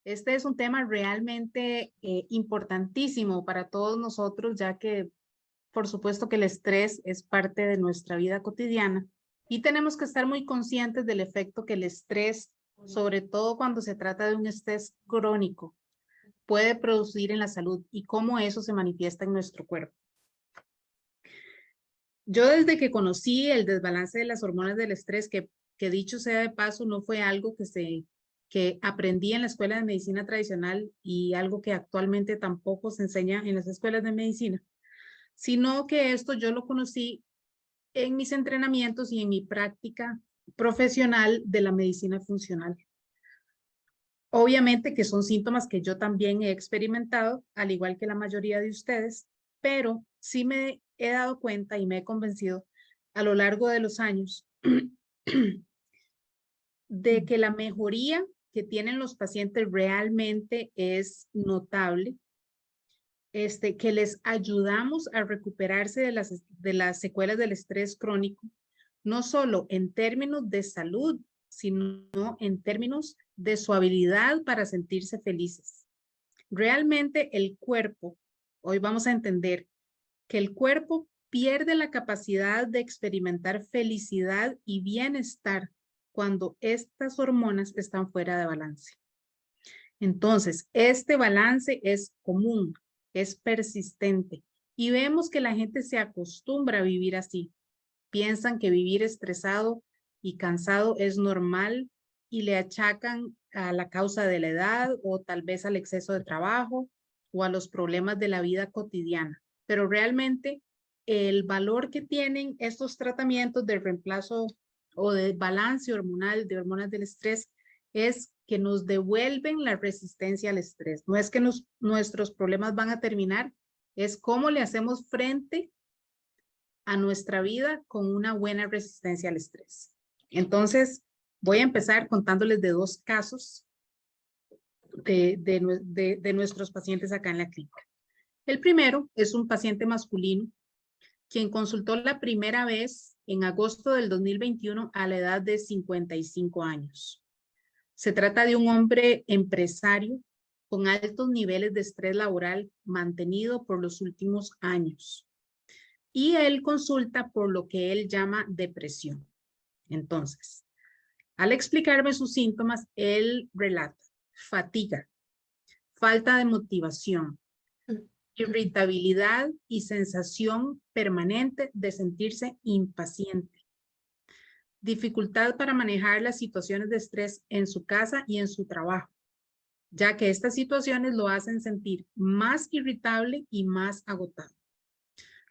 Este es un tema realmente importantísimo para todos nosotros, ya que por supuesto que el estrés es parte de nuestra vida cotidiana y tenemos que estar muy conscientes del efecto que el estrés, sobre todo cuando se trata de un estrés crónico, puede producir en la salud y cómo eso se manifiesta en nuestro cuerpo. Yo desde que conocí el desbalance de las hormonas del estrés, que dicho sea de paso, no fue algo que aprendí en la escuela de medicina tradicional y algo que actualmente tampoco se enseña en las escuelas de medicina, sino que esto yo lo conocí en mis entrenamientos y en mi práctica profesional de la medicina funcional. Obviamente que son síntomas que yo también he experimentado, al igual que la mayoría de ustedes, pero sí me he dado cuenta y me he convencido a lo largo de los años de que la mejoría que tienen los pacientes realmente es notable, que les ayudamos a recuperarse de las secuelas del estrés crónico, no solo en términos de salud, sino en términos de su habilidad para sentirse felices. Realmente el cuerpo, hoy vamos a entender que el cuerpo pierde la capacidad de experimentar felicidad y bienestar cuando estas hormonas están fuera de balance. Entonces, este balance es común, es persistente y vemos que la gente se acostumbra a vivir así. Piensan que vivir estresado y cansado es normal y le achacan a la causa de la edad o tal vez al exceso de trabajo o a los problemas de la vida cotidiana. Pero realmente el valor que tienen estos tratamientos de reemplazo o de balance hormonal, de hormonas del estrés, es que nos devuelven la resistencia al estrés. No es que nuestros problemas van a terminar, es cómo le hacemos frente a nuestra vida con una buena resistencia al estrés. Entonces, voy a empezar contándoles de dos casos de nuestros pacientes acá en la clínica. El primero es un paciente masculino quien consultó la primera vez en agosto del 2021 a la edad de 55 años. Se trata de un hombre empresario con altos niveles de estrés laboral mantenido por los últimos años. Y él consulta por lo que él llama depresión. Entonces, al explicarme sus síntomas, él relata fatiga, falta de motivación, irritabilidad y sensación permanente de sentirse impaciente, dificultad para manejar las situaciones de estrés en su casa y en su trabajo, ya que estas situaciones lo hacen sentir más irritable y más agotado.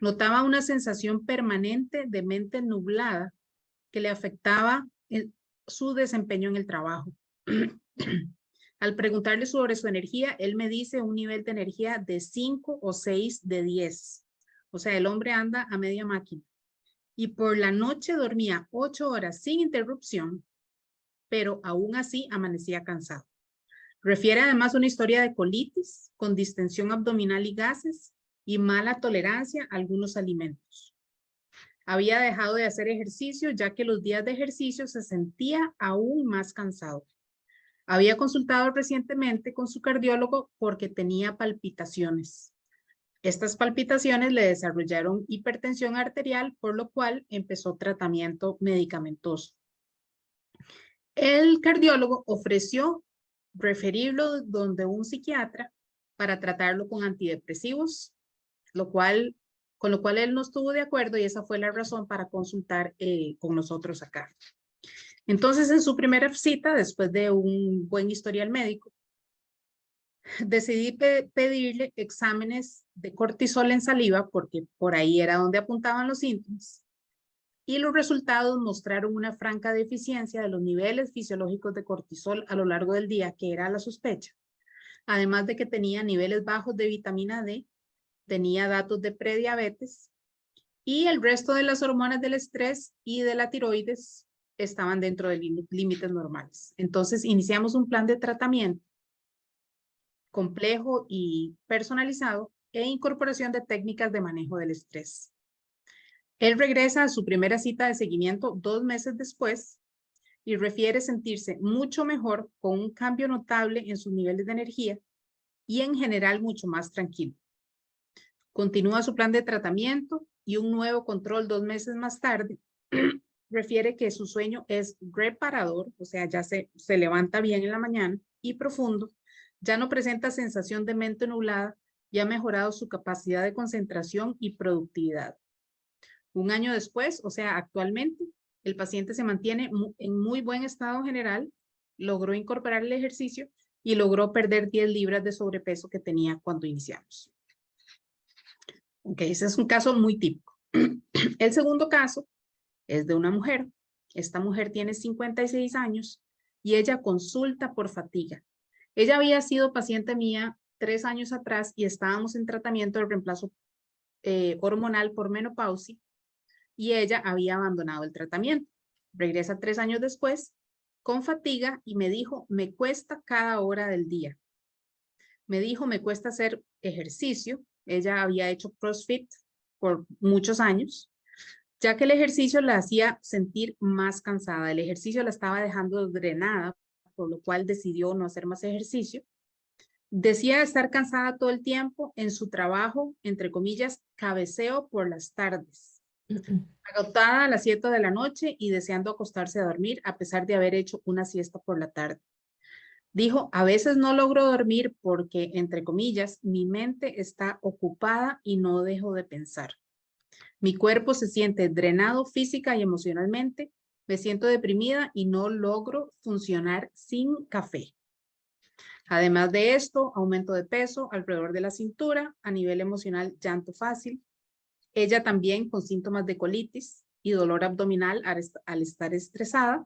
Notaba una sensación permanente de mente nublada que le afectaba su desempeño en el trabajo. Al preguntarle sobre su energía, él me dice un nivel de energía de 5 o 6 de 10. O sea, el hombre anda a media máquina. Y por la noche dormía 8 horas sin interrupción, pero aún así amanecía cansado. Refiere además una historia de colitis con distensión abdominal y gases y mala tolerancia a algunos alimentos. Había dejado de hacer ejercicio ya que los días de ejercicio se sentía aún más cansado. Había consultado recientemente con su cardiólogo porque tenía palpitaciones. Estas palpitaciones le desarrollaron hipertensión arterial, por lo cual empezó tratamiento medicamentoso. El cardiólogo ofreció referirlo donde un psiquiatra para tratarlo con antidepresivos, con lo cual él no estuvo de acuerdo y esa fue la razón para consultar con nosotros acá. Entonces, en su primera cita, después de un buen historial médico, decidí pedirle exámenes de cortisol en saliva porque por ahí era donde apuntaban los síntomas. Y los resultados mostraron una franca deficiencia de los niveles fisiológicos de cortisol a lo largo del día, que era la sospecha. Además de que tenía niveles bajos de vitamina D, tenía datos de prediabetes y el resto de las hormonas del estrés y de la tiroides estaban dentro de límites normales. Entonces, iniciamos un plan de tratamiento complejo y personalizado e incorporación de técnicas de manejo del estrés. Él regresa a su primera cita de seguimiento 2 meses después y refiere sentirse mucho mejor con un cambio notable en sus niveles de energía y en general mucho más tranquilo. Continúa su plan de tratamiento y un nuevo control 2 meses más tarde refiere que su sueño es reparador, o sea, ya se levanta bien en la mañana y profundo, ya no presenta sensación de mente nublada y ha mejorado su capacidad de concentración y productividad. Un año después, o sea, actualmente, el paciente se mantiene en muy buen estado general, logró incorporar el ejercicio y logró perder 10 libras de sobrepeso que tenía cuando iniciamos. Ok, ese es un caso muy típico. El segundo caso es de una mujer. Esta mujer tiene 56 años y ella consulta por fatiga. Ella había sido paciente mía 3 años atrás y estábamos en tratamiento de reemplazo hormonal por menopausia y ella había abandonado el tratamiento. Regresa 3 años después con fatiga y me dijo, me cuesta cada hora del día. Me dijo, me cuesta hacer ejercicio. Ella había hecho CrossFit por muchos años, ya que el ejercicio la hacía sentir más cansada. El ejercicio la estaba dejando drenada, por lo cual decidió no hacer más ejercicio. Decía estar cansada todo el tiempo en su trabajo, entre comillas, cabeceo por las tardes. Agotada a las 7 de la noche y deseando acostarse a dormir a pesar de haber hecho una siesta por la tarde. Dijo, a veces no logro dormir porque, entre comillas, mi mente está ocupada y no dejo de pensar. Mi cuerpo se siente drenado física y emocionalmente, me siento deprimida y no logro funcionar sin café. Además de esto, aumento de peso alrededor de la cintura, a nivel emocional, llanto fácil. Ella también con síntomas de colitis y dolor abdominal al estar estresada.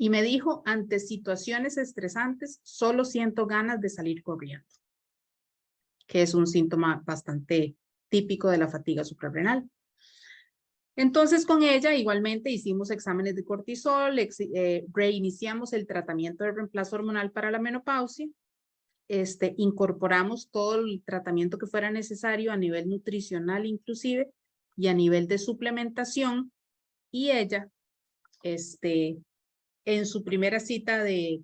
Y me dijo, ante situaciones estresantes, solo siento ganas de salir corriendo, que es un síntoma bastante típico de la fatiga suprarrenal. Entonces, con ella igualmente hicimos exámenes de cortisol, reiniciamos el tratamiento de reemplazo hormonal para la menopausia, incorporamos todo el tratamiento que fuera necesario a nivel nutricional inclusive y a nivel de suplementación, y ella, en su primera cita de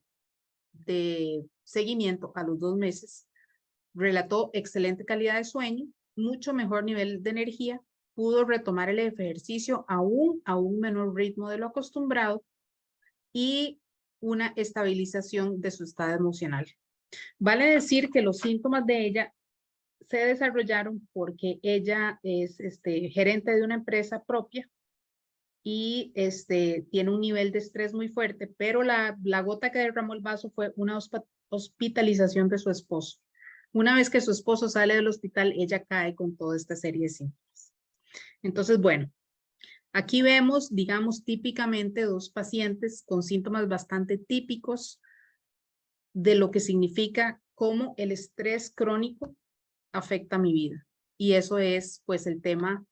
seguimiento a los 2 meses, relató excelente calidad de sueño, mucho mejor nivel de energía, pudo retomar el ejercicio aún a un menor ritmo de lo acostumbrado y una estabilización de su estado emocional. Vale decir que los síntomas de ella se desarrollaron porque ella es gerente de una empresa propia y tiene un nivel de estrés muy fuerte, pero la gota que derramó el vaso fue una hospitalización de su esposo. Una vez que su esposo sale del hospital, ella cae con toda esta serie de síntomas. Entonces, bueno, aquí vemos, digamos, típicamente 2 pacientes con síntomas bastante típicos de lo que significa cómo el estrés crónico afecta mi vida. Y eso es, pues, el tema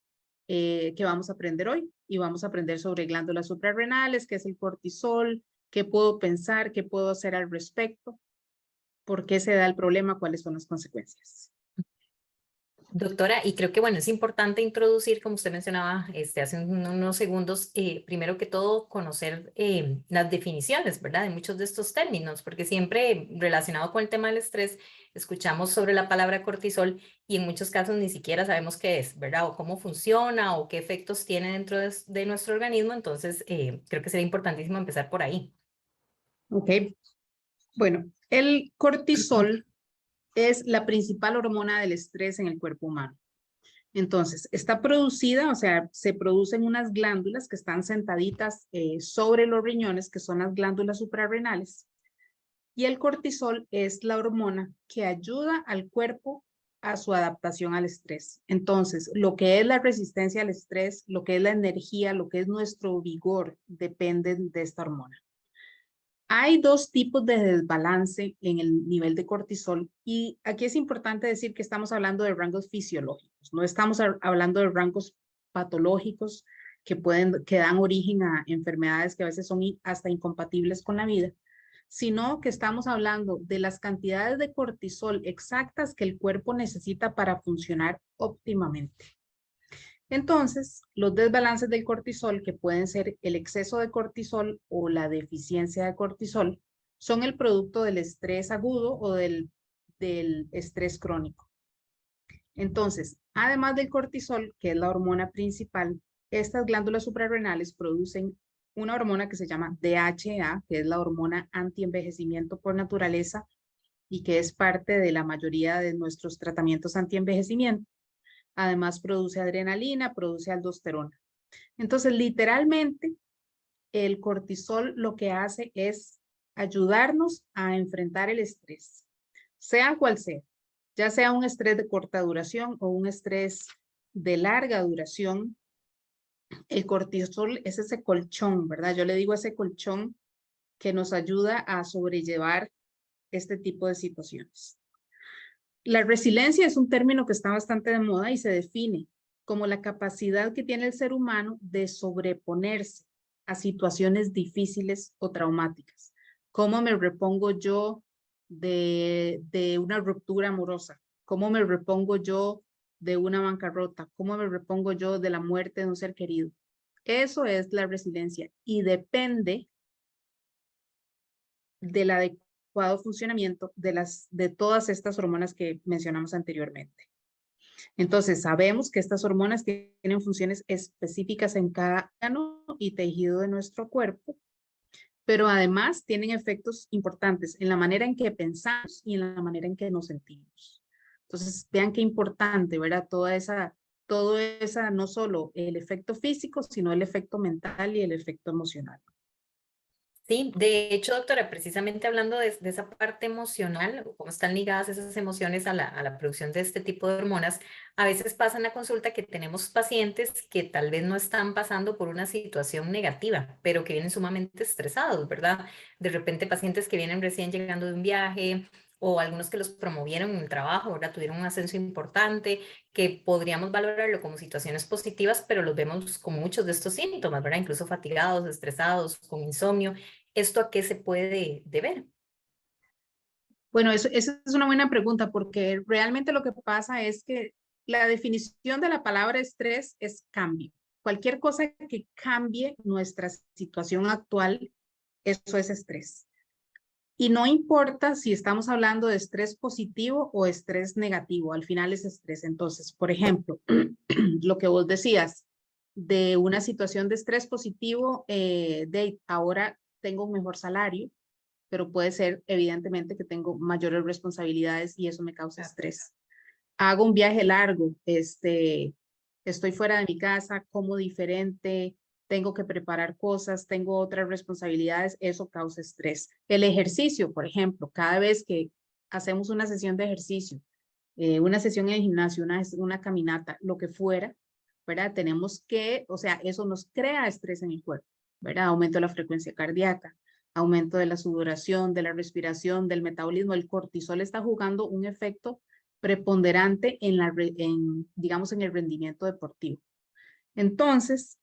que vamos a aprender hoy. Y vamos a aprender sobre glándulas suprarrenales, qué es el cortisol, qué puedo pensar, qué puedo hacer al respecto, por qué se da el problema, cuáles son las consecuencias. Doctora, y creo que bueno, es importante introducir, como usted mencionaba hace unos segundos, primero que todo conocer las definiciones, ¿verdad? De muchos de estos términos, porque siempre relacionado con el tema del estrés, escuchamos sobre la palabra cortisol y en muchos casos ni siquiera sabemos qué es, ¿verdad? O cómo funciona o qué efectos tiene dentro de nuestro organismo, entonces creo que sería importantísimo empezar por ahí. Ok, bueno, el cortisol es la principal hormona del estrés en el cuerpo humano. Entonces, está producida, o sea, se producen unas glándulas que están sentaditas sobre los riñones, que son las glándulas suprarrenales. Y el cortisol es la hormona que ayuda al cuerpo a su adaptación al estrés. Entonces, lo que es la resistencia al estrés, lo que es la energía, lo que es nuestro vigor, dependen de esta hormona. Hay 2 tipos de desbalance en el nivel de cortisol y aquí es importante decir que estamos hablando de rangos fisiológicos, no estamos hablando de rangos patológicos que dan origen a enfermedades que a veces son hasta incompatibles con la vida, sino que estamos hablando de las cantidades de cortisol exactas que el cuerpo necesita para funcionar óptimamente. Entonces, los desbalances del cortisol, que pueden ser el exceso de cortisol o la deficiencia de cortisol, son el producto del estrés agudo o del estrés crónico. Entonces, además del cortisol, que es la hormona principal, estas glándulas suprarrenales producen una hormona que se llama DHEA, que es la hormona antienvejecimiento por naturaleza y que es parte de la mayoría de nuestros tratamientos antienvejecimiento. Además, produce adrenalina, produce aldosterona. Entonces, literalmente, el cortisol lo que hace es ayudarnos a enfrentar el estrés, sea cual sea, ya sea un estrés de corta duración o un estrés de larga duración. El cortisol es ese colchón, ¿verdad? Yo le digo ese colchón que nos ayuda a sobrellevar este tipo de situaciones. La resiliencia es un término que está bastante de moda y se define como la capacidad que tiene el ser humano de sobreponerse a situaciones difíciles o traumáticas. ¿Cómo me repongo yo de una ruptura amorosa? ¿Cómo me repongo yo de una bancarrota? ¿Cómo me repongo yo de la muerte de un ser querido? Eso es la resiliencia y depende del adecuado funcionamiento de todas estas hormonas que mencionamos anteriormente. Entonces, sabemos que estas hormonas tienen funciones específicas en cada órgano y tejido de nuestro cuerpo, pero además tienen efectos importantes en la manera en que pensamos y en la manera en que nos sentimos. Entonces, vean qué importante, ¿verdad? Todo esa, no solo el efecto físico, sino el efecto mental y el efecto emocional. Sí, de hecho, doctora, precisamente hablando de esa parte emocional, o cómo están ligadas esas emociones a la producción de este tipo de hormonas, a veces pasa en la consulta que tenemos pacientes que tal vez no están pasando por una situación negativa, pero que vienen sumamente estresados, ¿verdad? De repente pacientes que vienen recién llegando de un viaje o algunos que los promovieron en el trabajo, ¿verdad? Tuvieron un ascenso importante, que podríamos valorarlo como situaciones positivas, pero los vemos con muchos de estos síntomas, ¿verdad? Incluso fatigados, estresados, con insomnio. ¿Esto a qué se puede deber? Bueno, esa es una buena pregunta porque realmente lo que pasa es que la definición de la palabra estrés es cambio. Cualquier cosa que cambie nuestra situación actual, eso es estrés. Y no importa si estamos hablando de estrés positivo o estrés negativo, al final es estrés. Entonces, por ejemplo, lo que vos decías de una situación de estrés positivo, de ahora tengo un mejor salario, pero puede ser evidentemente que tengo mayores responsabilidades y eso me causa estrés. Hago un viaje largo, estoy fuera de mi casa, como diferente, tengo que preparar cosas, tengo otras responsabilidades, eso causa estrés. El ejercicio, por ejemplo, cada vez que hacemos una sesión de ejercicio, una sesión en el gimnasio, una caminata, lo que fuera, ¿verdad? Tenemos que, o sea, eso nos crea estrés en el cuerpo, ¿verdad? Aumento de la frecuencia cardíaca, aumento de la sudoración, de la respiración, del metabolismo. El cortisol está jugando un efecto preponderante digamos, en el rendimiento deportivo. Entonces,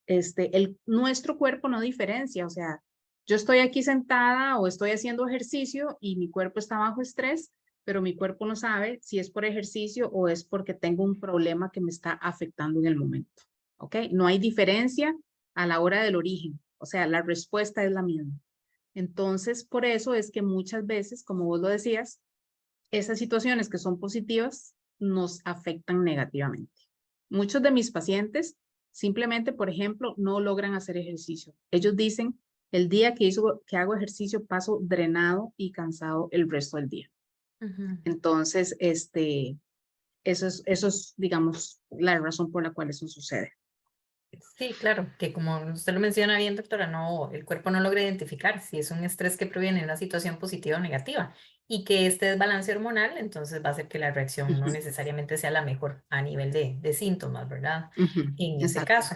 nuestro cuerpo no diferencia, o sea, yo estoy aquí sentada o estoy haciendo ejercicio y mi cuerpo está bajo estrés, pero mi cuerpo no sabe si es por ejercicio o es porque tengo un problema que me está afectando en el momento, ¿ok? No hay diferencia a la hora del origen, o sea, la respuesta es la misma. Entonces, por eso es que muchas veces, como vos lo decías, esas situaciones que son positivas nos afectan negativamente. Muchos de mis pacientes simplemente, por ejemplo, no logran hacer ejercicio. Ellos dicen, el día que hago ejercicio paso drenado y cansado el resto del día. Entonces, eso es, digamos, la razón por la cual eso sucede. Sí, claro, que como usted lo menciona bien, doctora, no, el cuerpo no logra identificar si es un estrés que proviene de una situación positiva o negativa y que este desbalance hormonal entonces va a hacer que la reacción no necesariamente sea la mejor a nivel de síntomas, ¿verdad? En ese Exacto. caso.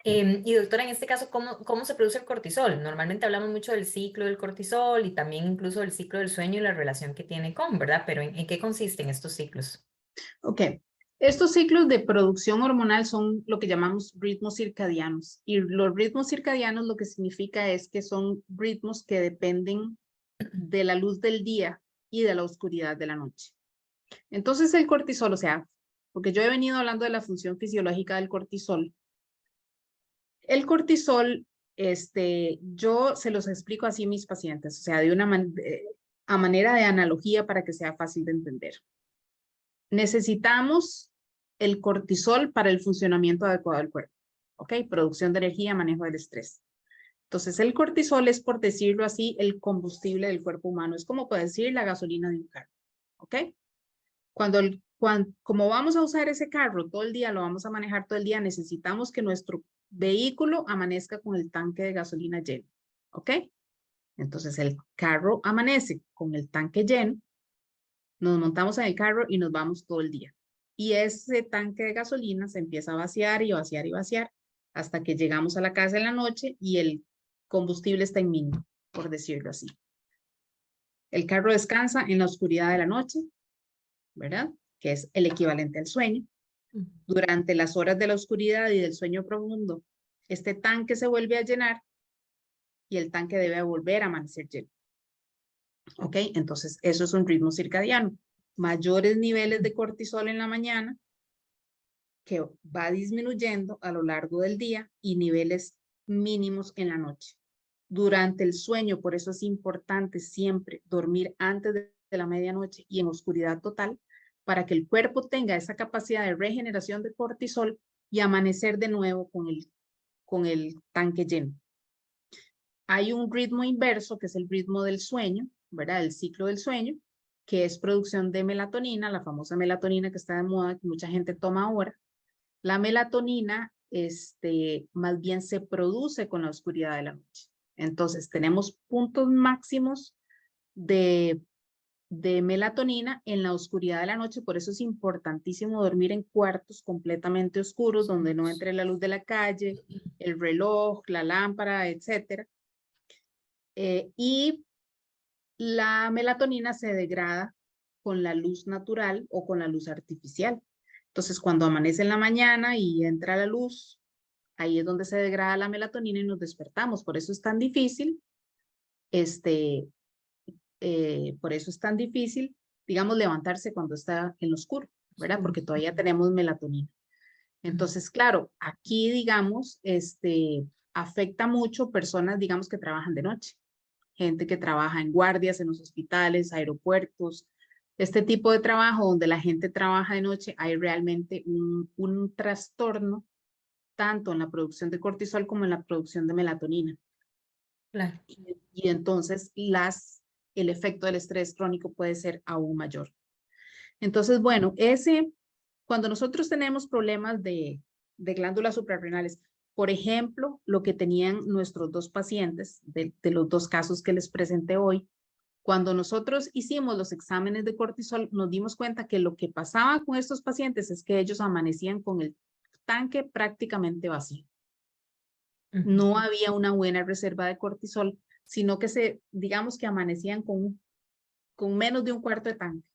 Y doctora, en este caso, ¿cómo se produce el cortisol? Normalmente hablamos mucho del ciclo del cortisol y también incluso del ciclo del sueño y la relación que tiene con, ¿verdad? Pero ¿en qué consisten estos ciclos? Ok. Estos ciclos de producción hormonal son lo que llamamos ritmos circadianos. Y los ritmos circadianos lo que significa es que son ritmos que dependen de la luz del día y de la oscuridad de la noche. Entonces el cortisol, o sea, porque yo he venido hablando de la función fisiológica del cortisol. El cortisol, yo se los explico así a mis pacientes, o sea, a manera de analogía para que sea fácil de entender. Necesitamos el cortisol para el funcionamiento adecuado del cuerpo, ¿ok? Producción de energía, manejo del estrés. Entonces, el cortisol es, por decirlo así, el combustible del cuerpo humano. Es como puede decir la gasolina de un carro, ¿ok? Como vamos a usar ese carro todo el día, lo vamos a manejar todo el día, necesitamos que nuestro vehículo amanezca con el tanque de gasolina lleno, ¿ok? Entonces, el carro amanece con el tanque lleno, nos montamos en el carro y nos vamos todo el día. Y ese tanque de gasolina se empieza a vaciar y vaciar y vaciar hasta que llegamos a la casa en la noche y el combustible está en mínimo, por decirlo así. El carro descansa en la oscuridad de la noche, ¿verdad? Que es el equivalente al sueño. Durante las horas de la oscuridad y del sueño profundo, este tanque se vuelve a llenar y el tanque debe volver a amanecer lleno. ¿Ok? Entonces, eso es un ritmo circadiano. Mayores niveles de cortisol en la mañana, que va disminuyendo a lo largo del día, y niveles mínimos en la noche. Durante el sueño, por eso es importante siempre dormir antes de la medianoche y en oscuridad total, para que el cuerpo tenga esa capacidad de regeneración de cortisol y amanecer de nuevo con el tanque lleno. Hay un ritmo inverso, que es el ritmo del sueño, ¿verdad? El ciclo del sueño, que es producción de melatonina, la famosa melatonina que está de moda, que mucha gente toma ahora. La melatonina, más bien se produce con la oscuridad de la noche. Entonces, tenemos puntos máximos de melatonina en la oscuridad de la noche, por eso es importantísimo dormir en cuartos completamente oscuros, donde no entre la luz de la calle, el reloj, la lámpara, etcétera. Y la melatonina se degrada con la luz natural o con la luz artificial. Entonces, cuando amanece en la mañana y entra la luz, ahí es donde se degrada la melatonina y nos despertamos. Por eso es tan difícil, digamos, levantarse cuando está en lo oscuro, ¿verdad? Porque todavía tenemos melatonina. Entonces, claro, aquí, digamos, afecta mucho personas, digamos, que trabajan de noche. Gente que trabaja en guardias, en los hospitales, aeropuertos, este tipo de trabajo donde la gente trabaja de noche, hay realmente un trastorno tanto en la producción de cortisol como en la producción de melatonina. Claro. Y entonces el efecto del estrés crónico puede ser aún mayor. Entonces, bueno, cuando nosotros tenemos problemas de glándulas suprarrenales, por ejemplo, lo que tenían nuestros dos pacientes, de los dos casos que les presenté hoy, cuando nosotros hicimos los exámenes de cortisol, nos dimos cuenta que lo que pasaba con estos pacientes es que ellos amanecían con el tanque prácticamente vacío. No había una buena reserva de cortisol, sino que digamos que amanecían con menos de un cuarto de tanque.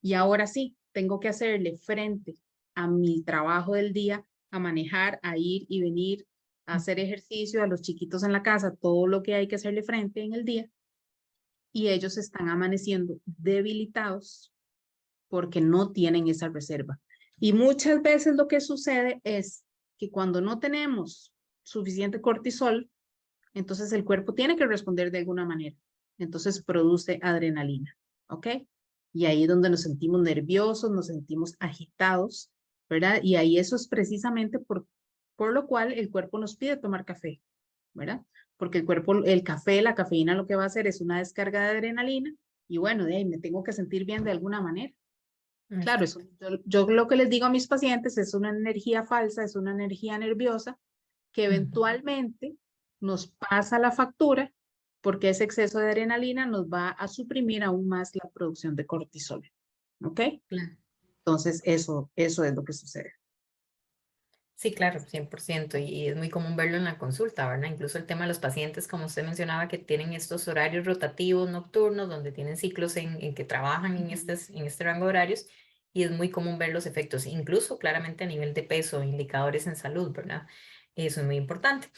Y ahora sí, tengo que hacerle frente a mi trabajo del día, a manejar, a ir y venir, a hacer ejercicio, a los chiquitos en la casa, todo lo que hay que hacerle frente en el día. Y ellos están amaneciendo debilitados porque no tienen esa reserva. Y muchas veces lo que sucede es que cuando no tenemos suficiente cortisol, entonces el cuerpo tiene que responder de alguna manera. Entonces produce adrenalina, ¿ok? Y ahí es donde nos sentimos nerviosos, nos sentimos agitados, ¿verdad? Y ahí eso es precisamente por lo cual el cuerpo nos pide tomar café, ¿verdad? Porque el café, la cafeína lo que va a hacer es una descarga de adrenalina y bueno, de ahí me tengo que sentir bien de alguna manera. Claro, yo lo que les digo a mis pacientes es una energía falsa, es una energía nerviosa que eventualmente nos pasa la factura porque ese exceso de adrenalina nos va a suprimir aún más la producción de cortisol. ¿Ok? Claro. Entonces, eso es lo que sucede. Sí, claro, 100%, y es muy común verlo en la consulta, ¿verdad? Incluso el tema de los pacientes, como usted mencionaba, que tienen estos horarios rotativos nocturnos, donde tienen ciclos en que trabajan en este rango de horarios, y es muy común ver los efectos, incluso claramente a nivel de peso, indicadores en salud, ¿verdad? Eso es muy importante.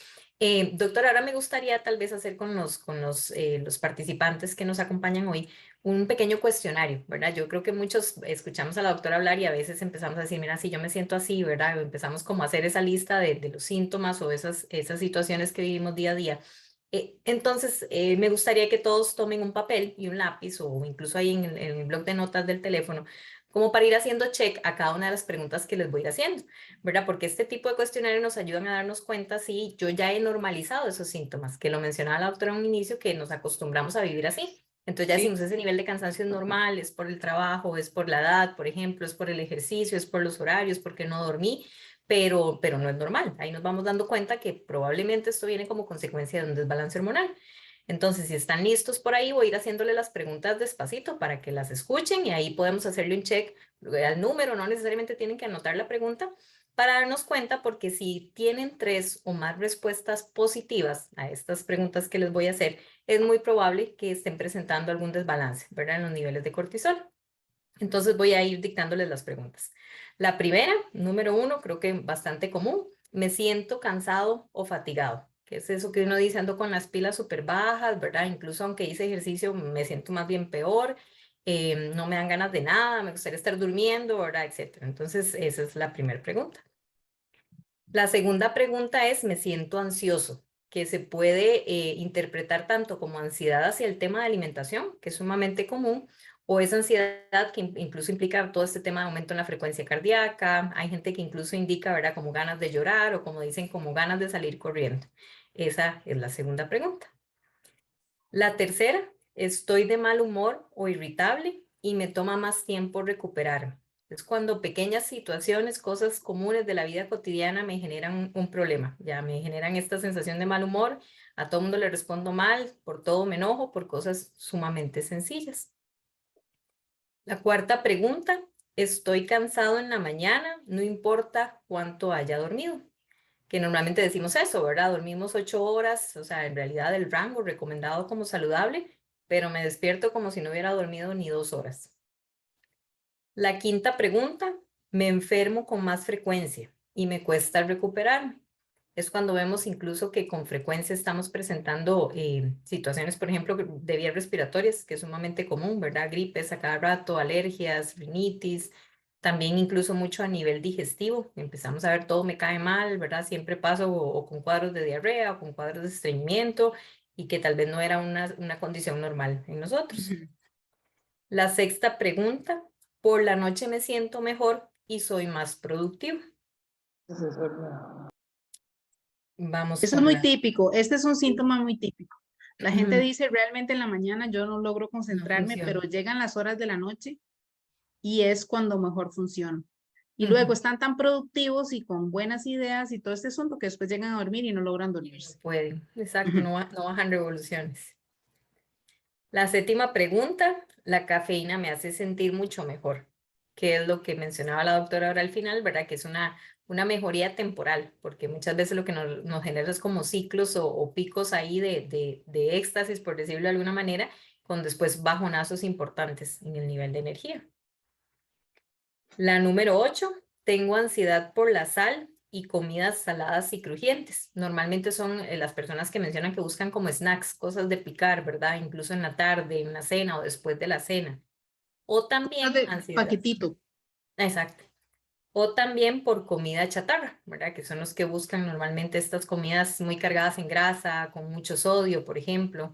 Doctora, ahora me gustaría tal vez hacer con los participantes que nos acompañan hoy un pequeño cuestionario, ¿verdad? Yo creo que muchos escuchamos a la doctora hablar y a veces empezamos a decir, mira, si yo me siento así, ¿verdad? O empezamos como a hacer esa lista de los síntomas o esas situaciones que vivimos día a día. Entonces, me gustaría que todos tomen un papel y un lápiz o incluso ahí en el blog de notas del teléfono, como para ir haciendo check a cada una de las preguntas que les voy a ir haciendo, ¿verdad? Porque este tipo de cuestionarios nos ayudan a darnos cuenta si yo ya he normalizado esos síntomas, que lo mencionaba la doctora en un inicio, que nos acostumbramos a vivir así. Entonces ya decimos, ese nivel de cansancio es normal, es por el trabajo, es por la edad, por ejemplo, es por el ejercicio, es por los horarios, porque no dormí, pero no es normal. Ahí nos vamos dando cuenta que probablemente esto viene como consecuencia de un desbalance hormonal. Entonces, si están listos por ahí, voy a ir haciéndole las preguntas despacito para que las escuchen y ahí podemos hacerle un check al número, no necesariamente tienen que anotar la pregunta para darnos cuenta, porque si tienen 3 o más respuestas positivas a estas preguntas que les voy a hacer, es muy probable que estén presentando algún desbalance, ¿verdad? En los niveles de cortisol. Entonces voy a ir dictándoles las preguntas. La primera, número 1, creo que bastante común. Me siento cansado o fatigado. ¿Qué es eso que uno dice? Ando con las pilas súper bajas, ¿verdad? Incluso aunque hice ejercicio, me siento más bien peor. No me dan ganas de nada, me gustaría estar durmiendo, ¿verdad? Etcétera. Entonces, esa es la primera pregunta. La segunda pregunta es, me siento ansioso, que se puede interpretar tanto como ansiedad hacia el tema de alimentación, que es sumamente común, o esa ansiedad que incluso implica todo este tema de aumento en la frecuencia cardíaca. Hay gente que incluso indica, ¿verdad?, como ganas de llorar o como dicen, como ganas de salir corriendo. Esa es la segunda pregunta. La tercera, estoy de mal humor o irritable y me toma más tiempo recuperarme. Es cuando pequeñas situaciones, cosas comunes de la vida cotidiana me generan un problema, ya me generan esta sensación de mal humor, a todo mundo le respondo mal, por todo me enojo, por cosas sumamente sencillas. La cuarta pregunta, estoy cansado en la mañana, no importa cuánto haya dormido, que normalmente decimos eso, ¿verdad? Dormimos 8 horas, o sea, en realidad el rango recomendado como saludable, pero me despierto como si no hubiera dormido ni 2 horas. La quinta pregunta, me enfermo con más frecuencia y me cuesta recuperarme. Es cuando vemos incluso que con frecuencia estamos presentando situaciones, por ejemplo, de vías respiratorias, que es sumamente común, ¿verdad? Gripes a cada rato, alergias, rinitis, también incluso mucho a nivel digestivo. Empezamos a ver todo me cae mal, ¿verdad? Siempre paso o con cuadros de diarrea o con cuadros de estreñimiento y que tal vez no era una condición normal en nosotros. La sexta pregunta, por la noche me siento mejor y soy más productivo. Vamos Eso es con muy la... típico. Este es un síntoma muy típico. La gente Ujú, dice, realmente en la mañana yo no logro no concentrarme, pero funciona. llegan las horas de la noche y es cuando mejor funciona. Y luego Ujú, están tan productivos y con buenas ideas y todo este asunto que después llegan a dormir y no logran y no dormirse. pueden, exacto, Ujú. no bajan revoluciones. La séptima pregunta, la cafeína me hace sentir mucho mejor, que es lo que mencionaba la doctora ahora al final, ¿verdad? Que es una mejoría temporal, porque muchas veces lo que nos genera es como ciclos o picos ahí de éxtasis, por decirlo de alguna manera, con después bajonazos importantes en el nivel de energía. La número 8, tengo ansiedad por la sal y comidas saladas y crujientes. Normalmente son las personas que mencionan que buscan como snacks, cosas de picar, ¿verdad? Incluso en la tarde, en la cena o después de la cena. O Cosas también de ansiedad, paquetito. exacto. O también por comida chatarra, ¿verdad? Que son los que buscan normalmente estas comidas muy cargadas en grasa, con mucho sodio, por ejemplo.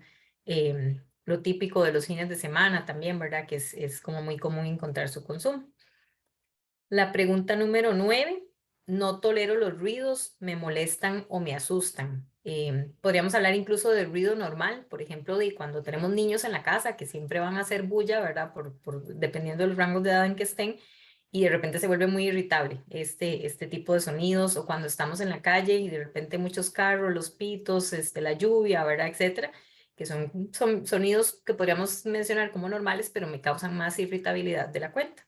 Lo típico de los fines de semana también, ¿verdad? Que es como muy común encontrar su consumo. La pregunta número 9, no tolero los ruidos, me molestan o me asustan. Podríamos hablar incluso del ruido normal, por ejemplo, de cuando tenemos niños en la casa que siempre van a hacer bulla, ¿verdad? Dependiendo de los rangos de edad en que estén, y de repente se vuelve muy irritable este tipo de sonidos, o cuando estamos en la calle y de repente muchos carros, los pitos, la lluvia, ¿verdad? Etcétera, que son sonidos que podríamos mencionar como normales, pero me causan más irritabilidad de la cuenta.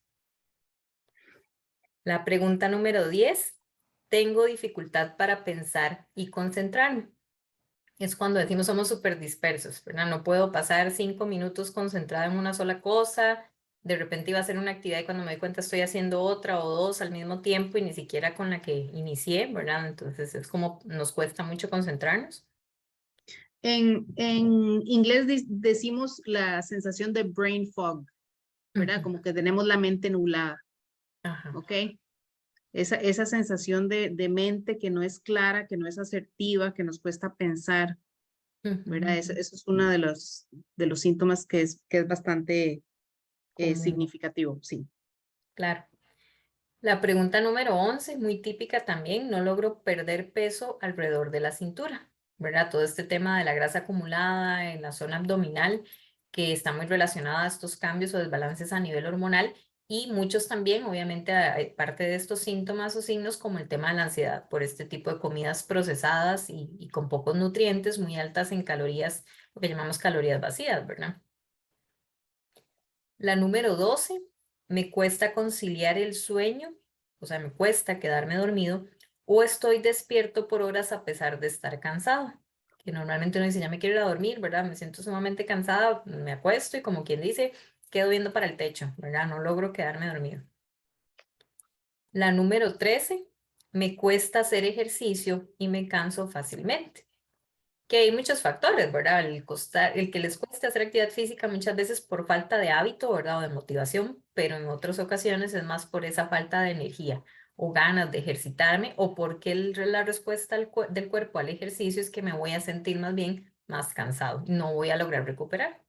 La pregunta número 10, tengo dificultad para pensar y concentrarme. Es cuando decimos somos súper dispersos, ¿verdad? No puedo pasar 5 minutos concentrada en una sola cosa, de repente iba a hacer una actividad y cuando me doy cuenta estoy haciendo otra o dos al mismo tiempo y ni siquiera con la que inicié, ¿verdad? Entonces es como nos cuesta mucho concentrarnos. En inglés decimos la sensación de brain fog, ¿verdad? Ujú. Como que tenemos la mente nublada, Ajá. ¿ok? Esa sensación de mente que no es clara, que no es asertiva, que nos cuesta pensar, ¿verdad? Ujú. Eso es uno de los síntomas que es bastante Común, significativo, sí. claro. La pregunta número 11, muy típica también, no logro perder peso alrededor de la cintura, ¿verdad? Todo este tema de la grasa acumulada en la zona abdominal, que está muy relacionada a estos cambios o desbalances a nivel hormonal, y muchos también, obviamente, parte de estos síntomas o signos como el tema de la ansiedad por este tipo de comidas procesadas y con pocos nutrientes, muy altas en calorías, lo que llamamos calorías vacías, ¿verdad? La número 12, me cuesta conciliar el sueño, o sea, me cuesta quedarme dormido o estoy despierto por horas a pesar de estar cansado. Que normalmente uno dice, ya me quiero ir a dormir, ¿verdad? Me siento sumamente cansada, me acuesto y como quien dice, quedo viendo para el techo, ¿verdad? No logro quedarme dormido. La número 13, me cuesta hacer ejercicio y me canso fácilmente. Que hay muchos factores, ¿verdad? El que les cueste hacer actividad física muchas veces por falta de hábito, ¿verdad? O de motivación, pero en otras ocasiones es más por esa falta de energía o ganas de ejercitarme o porque la respuesta del cuerpo al ejercicio es que me voy a sentir más bien más cansado, no voy a lograr recuperar.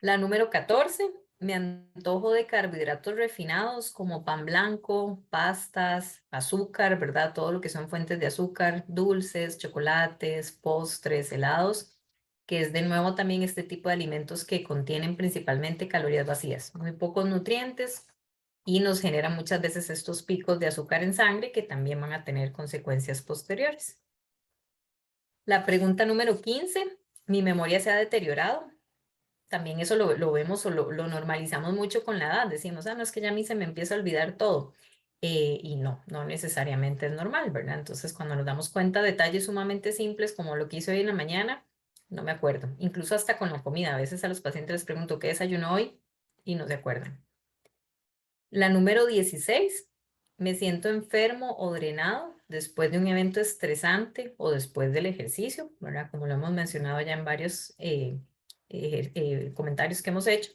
La número 14, me antojo de carbohidratos refinados como pan blanco, pastas, azúcar, ¿verdad? Todo lo que son fuentes de azúcar, dulces, chocolates, postres, helados, que es de nuevo también este tipo de alimentos que contienen principalmente calorías vacías, muy pocos nutrientes y nos generan muchas veces estos picos de azúcar en sangre que también van a tener consecuencias posteriores. La pregunta número 15, ¿mi memoria se ha deteriorado? También eso lo vemos o lo normalizamos mucho con la edad. Decimos, ah, no, es que ya a mí se me empieza a olvidar todo. Y no, no necesariamente es normal, ¿verdad? Entonces, cuando nos damos cuenta de detalles sumamente simples como lo que hice hoy en la mañana, no me acuerdo. Incluso hasta con la comida. A veces a los pacientes les pregunto, ¿qué desayuno hoy? Y no se acuerdan. La número 16, me siento enfermo o drenado después de un evento estresante o después del ejercicio, ¿verdad? Como lo hemos mencionado ya en varios comentarios que hemos hecho.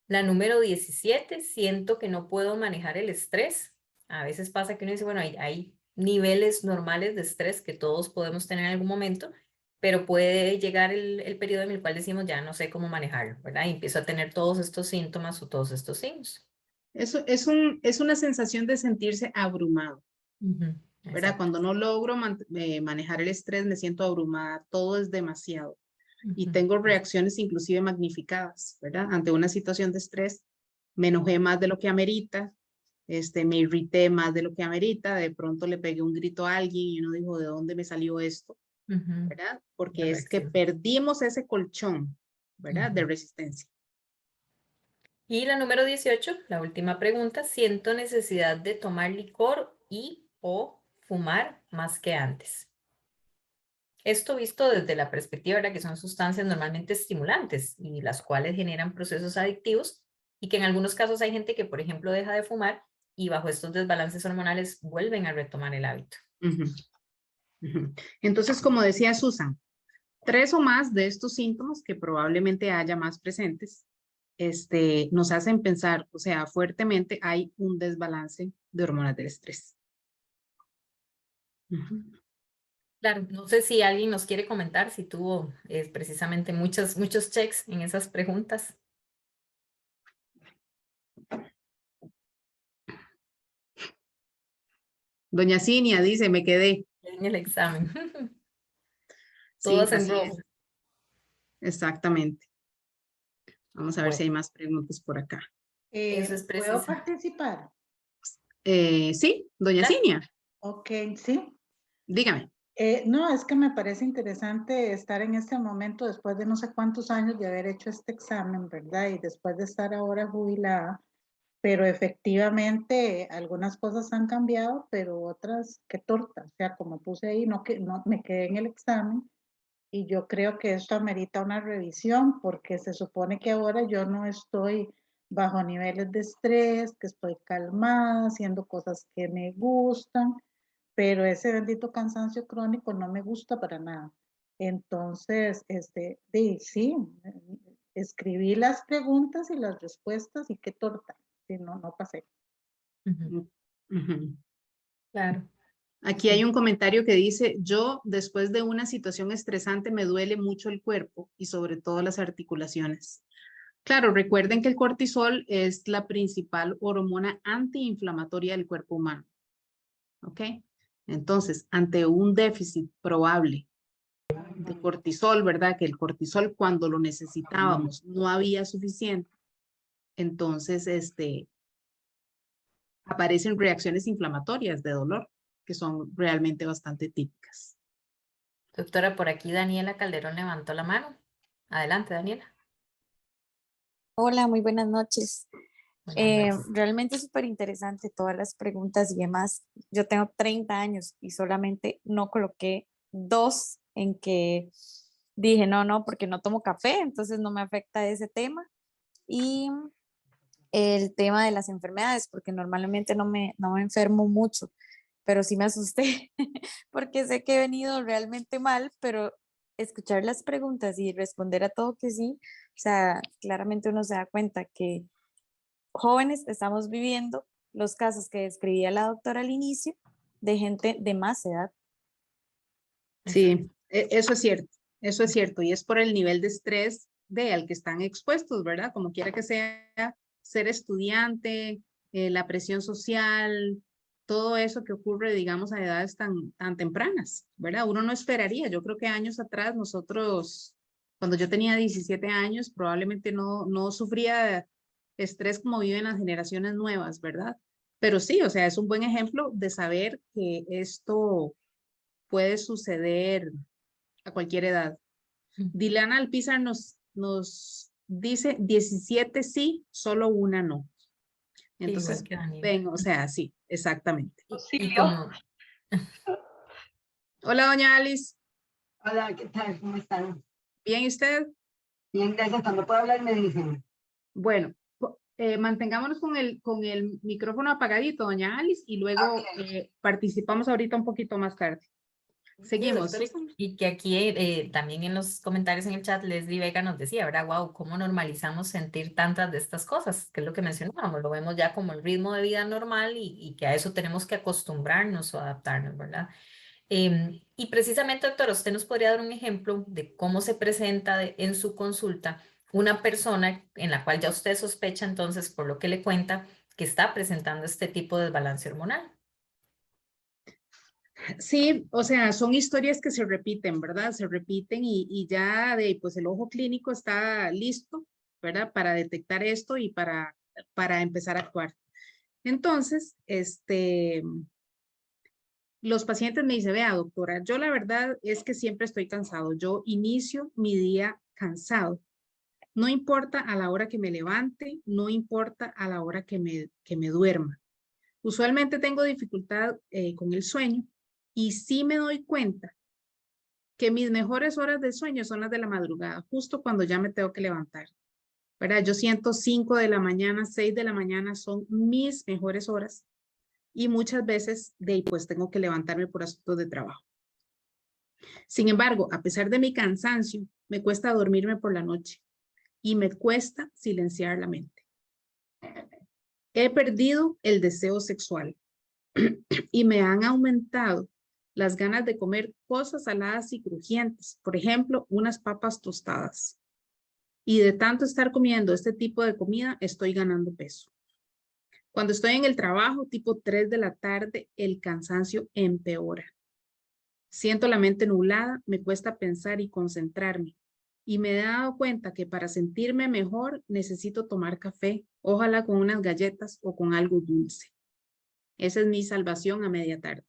La número 17, siento que no puedo manejar el estrés. A veces pasa que uno dice, bueno, hay niveles normales de estrés que todos podemos tener en algún momento, pero puede llegar el periodo en el cual decimos, ya no sé cómo manejarlo, ¿verdad? Y empiezo a tener todos estos síntomas o todos estos signos. Eso es una sensación de sentirse abrumado, Ujú. ¿verdad? Exacto. Cuando no logro manejar el estrés, me siento abrumada, todo es demasiado. Y Ujú. tengo reacciones inclusive magnificadas, ¿verdad? Ante una situación de estrés, me enojé más de lo que amerita, me irrité más de lo que amerita, de pronto le pegué un grito a alguien y uno dijo, ¿de dónde me salió esto? Ujú. ¿Verdad? La Porque es que reacción. perdimos ese colchón, ¿verdad? De Ujú. resistencia. Y la número 18, la última pregunta, siento necesidad de tomar licor y o fumar más que antes. Esto visto desde la perspectiva de que son sustancias normalmente estimulantes y las cuales generan procesos adictivos y que en algunos casos hay gente que, por ejemplo, deja de fumar y bajo estos desbalances hormonales vuelven a retomar el hábito. Ujú, ujú. Entonces, como decía Susan, 3 o más de estos síntomas que probablemente haya más presentes, nos hacen pensar, o sea, fuertemente hay un desbalance de hormonas del estrés. Ujú. Claro, no sé si alguien nos quiere comentar si tuvo precisamente muchos checks en esas preguntas Doña Cinia dice, me quedé. en el examen. Sí, Todas en así es, rojo. exactamente. Vamos a ver si Bueno, hay más preguntas por acá. eso es ¿Puedo preciso. participar? Sí, doña Claro. Cinia, Ok, sí. dígame. No, es que me parece interesante estar en este momento después de no sé cuántos años de haber hecho este examen, ¿verdad? Y después de estar ahora jubilada, pero efectivamente algunas cosas han cambiado, pero otras, qué torta. O sea, como puse ahí, no, que, no me quedé en el examen, Y yo creo que esto amerita una revisión porque se supone que ahora yo no estoy bajo niveles de estrés, que estoy calmada, haciendo cosas que me gustan, pero ese bendito cansancio crónico no me gusta para nada. Entonces, sí, escribí las preguntas y las respuestas y qué torta, si no, no pasé. Ujú, Ujú. claro. Aquí hay un comentario que dice, yo después de una situación estresante me duele mucho el cuerpo y sobre todo las articulaciones. Claro, recuerden que el cortisol es la principal hormona antiinflamatoria del cuerpo humano. ¿Ok? Entonces, ante un déficit probable de cortisol, ¿verdad? Que el cortisol cuando lo necesitábamos no había suficiente, entonces aparecen reacciones inflamatorias de dolor que son realmente bastante típicas. Doctora, por aquí Daniela Calderón levantó la mano. Adelante, Daniela. Hola, muy buenas noches. Buenas noches. Realmente súper interesante todas las preguntas y demás. Yo tengo 30 años y solamente no coloqué 2 en que dije no, porque no tomo café, entonces no me afecta ese tema. Y el tema de las enfermedades, porque normalmente no me enfermo mucho, pero sí me asusté porque sé que he venido realmente mal, pero escuchar las preguntas y responder a todo que sí, o sea, claramente uno se da cuenta que jóvenes estamos viviendo los casos que describía la doctora al inicio de gente de más edad. Sí, eso es cierto, y es por el nivel de estrés al que están expuestos, ¿verdad? Como quiera que sea, ser estudiante, la presión social, todo eso que ocurre, digamos, a edades tan tempranas, ¿verdad? Uno no esperaría, yo creo que años atrás nosotros, cuando yo tenía 17 años, probablemente no sufría estrés como viven las generaciones nuevas, ¿verdad? Pero sí, o sea, es un buen ejemplo de saber que esto puede suceder a cualquier edad. Dilana Alpizar nos dice 17 sí, solo una no. Sí, igual Entonces, que Daniela. ven, o sea, sí, exactamente. Y como, Hola, doña Alice. Hola, ¿qué tal? ¿Cómo están? ¿Bien y usted? Bien, gracias. Cuando puedo hablar me dicen. Bueno, mantengámonos con el micrófono apagadito, doña Alice, y luego Ok. participamos ahorita un poquito más tarde. sí, Seguimos. doctora, y que aquí también en los comentarios en el chat, Leslie Vega nos decía, ¿verdad? Wow, ¿cómo normalizamos sentir tantas de estas cosas? Que es lo que mencionábamos, lo vemos ya como el ritmo de vida normal y que a eso tenemos que acostumbrarnos o adaptarnos, ¿verdad? Y precisamente, doctora, usted nos podría dar un ejemplo de cómo se presenta en su consulta una persona en la cual ya usted sospecha entonces, por lo que le cuenta, que está presentando este tipo de desbalance hormonal. Sí, o sea, son historias que se repiten, ¿verdad? Se repiten y ya pues el ojo clínico está listo, ¿verdad? Para detectar esto y para empezar a actuar. Entonces, los pacientes me dicen, vea, doctora, yo la verdad es que siempre estoy cansado. Yo inicio mi día cansado. No importa a la hora que me levante, no importa a la hora que me duerma. Usualmente tengo dificultad con el sueño y sí me doy cuenta que mis mejores horas de sueño son las de la madrugada, justo cuando ya me tengo que levantar. ¿Verdad? Yo siento 5 de la mañana, 6 de la mañana son mis mejores horas y muchas veces de ahí pues tengo que levantarme por asuntos de trabajo. Sin embargo, a pesar de mi cansancio, me cuesta dormirme por la noche y me cuesta silenciar la mente. He perdido el deseo sexual y me han aumentado las ganas de comer cosas saladas y crujientes, por ejemplo, unas papas tostadas. Y de tanto estar comiendo este tipo de comida, estoy ganando peso. Cuando estoy en el trabajo, tipo 3 de la tarde, el cansancio empeora. Siento la mente nublada, me cuesta pensar y concentrarme. Y me he dado cuenta que para sentirme mejor necesito tomar café, ojalá con unas galletas o con algo dulce. Esa es mi salvación a media tarde.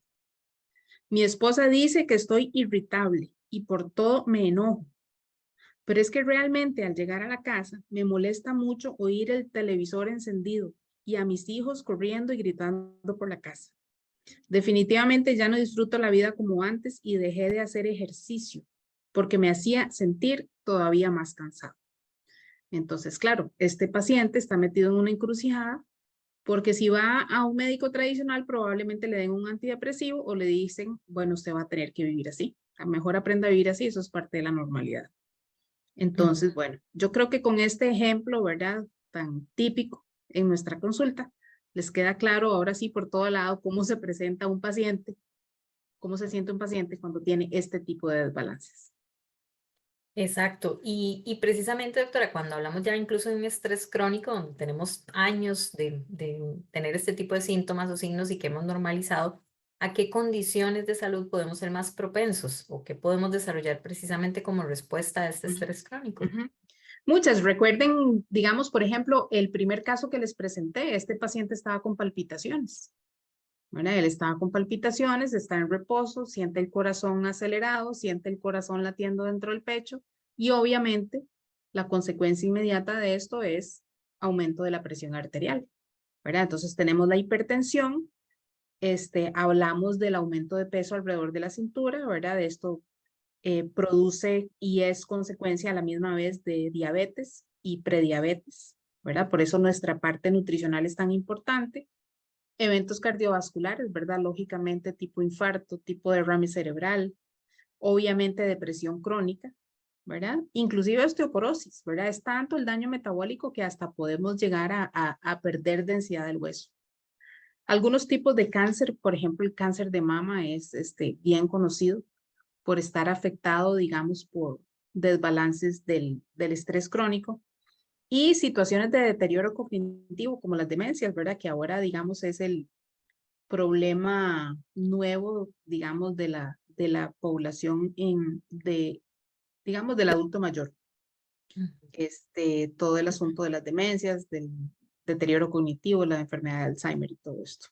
Mi esposa dice que estoy irritable y por todo me enojo. Pero es que realmente al llegar a la casa me molesta mucho oír el televisor encendido y a mis hijos corriendo y gritando por la casa. Definitivamente ya no disfruto la vida como antes y dejé de hacer ejercicio. porque me hacía sentir todavía más cansado. Entonces, claro, este paciente está metido en una encrucijada porque si va a un médico tradicional probablemente le den un antidepresivo o le dicen, bueno, usted va a tener que vivir así. A lo mejor aprenda a vivir así, eso es parte de la normalidad. Entonces, bueno, yo creo que con este ejemplo, ¿verdad? Tan típico en nuestra consulta, les queda claro ahora sí por todo lado cómo se presenta un paciente, cómo se siente un paciente cuando tiene este tipo de desbalances. Exacto. Y precisamente, doctora, cuando hablamos ya incluso de un estrés crónico, donde tenemos años de tener este tipo de síntomas o signos y que hemos normalizado, ¿a qué condiciones de salud podemos ser más propensos o qué podemos desarrollar precisamente como respuesta a este estrés crónico? Muchas. Recuerden, digamos, por ejemplo, el primer caso que les presenté, este paciente estaba con palpitaciones. Bueno, él estaba con palpitaciones, está en reposo, siente el corazón acelerado, siente el corazón latiendo dentro del pecho y obviamente la consecuencia inmediata de esto es aumento de la presión arterial, ¿verdad? Entonces tenemos la hipertensión, hablamos del aumento de peso alrededor de la cintura, ¿verdad? Esto produce y es consecuencia a la misma vez de diabetes y prediabetes, ¿verdad? Por eso nuestra parte nutricional es tan importante. Eventos cardiovasculares, ¿verdad? Lógicamente tipo infarto, tipo derrame cerebral, obviamente depresión crónica, ¿verdad? Inclusive osteoporosis, ¿verdad? Es tanto el daño metabólico que hasta podemos llegar a perder densidad del hueso. Algunos tipos de cáncer, por ejemplo, el cáncer de mama es bien conocido por estar afectado, digamos, por desbalances del estrés crónico. Y situaciones de deterioro cognitivo como las demencias, ¿verdad? Que ahora, digamos, es el problema nuevo, digamos, de la población digamos, del adulto mayor. Todo el asunto de las demencias, del deterioro cognitivo, la enfermedad de Alzheimer y todo esto.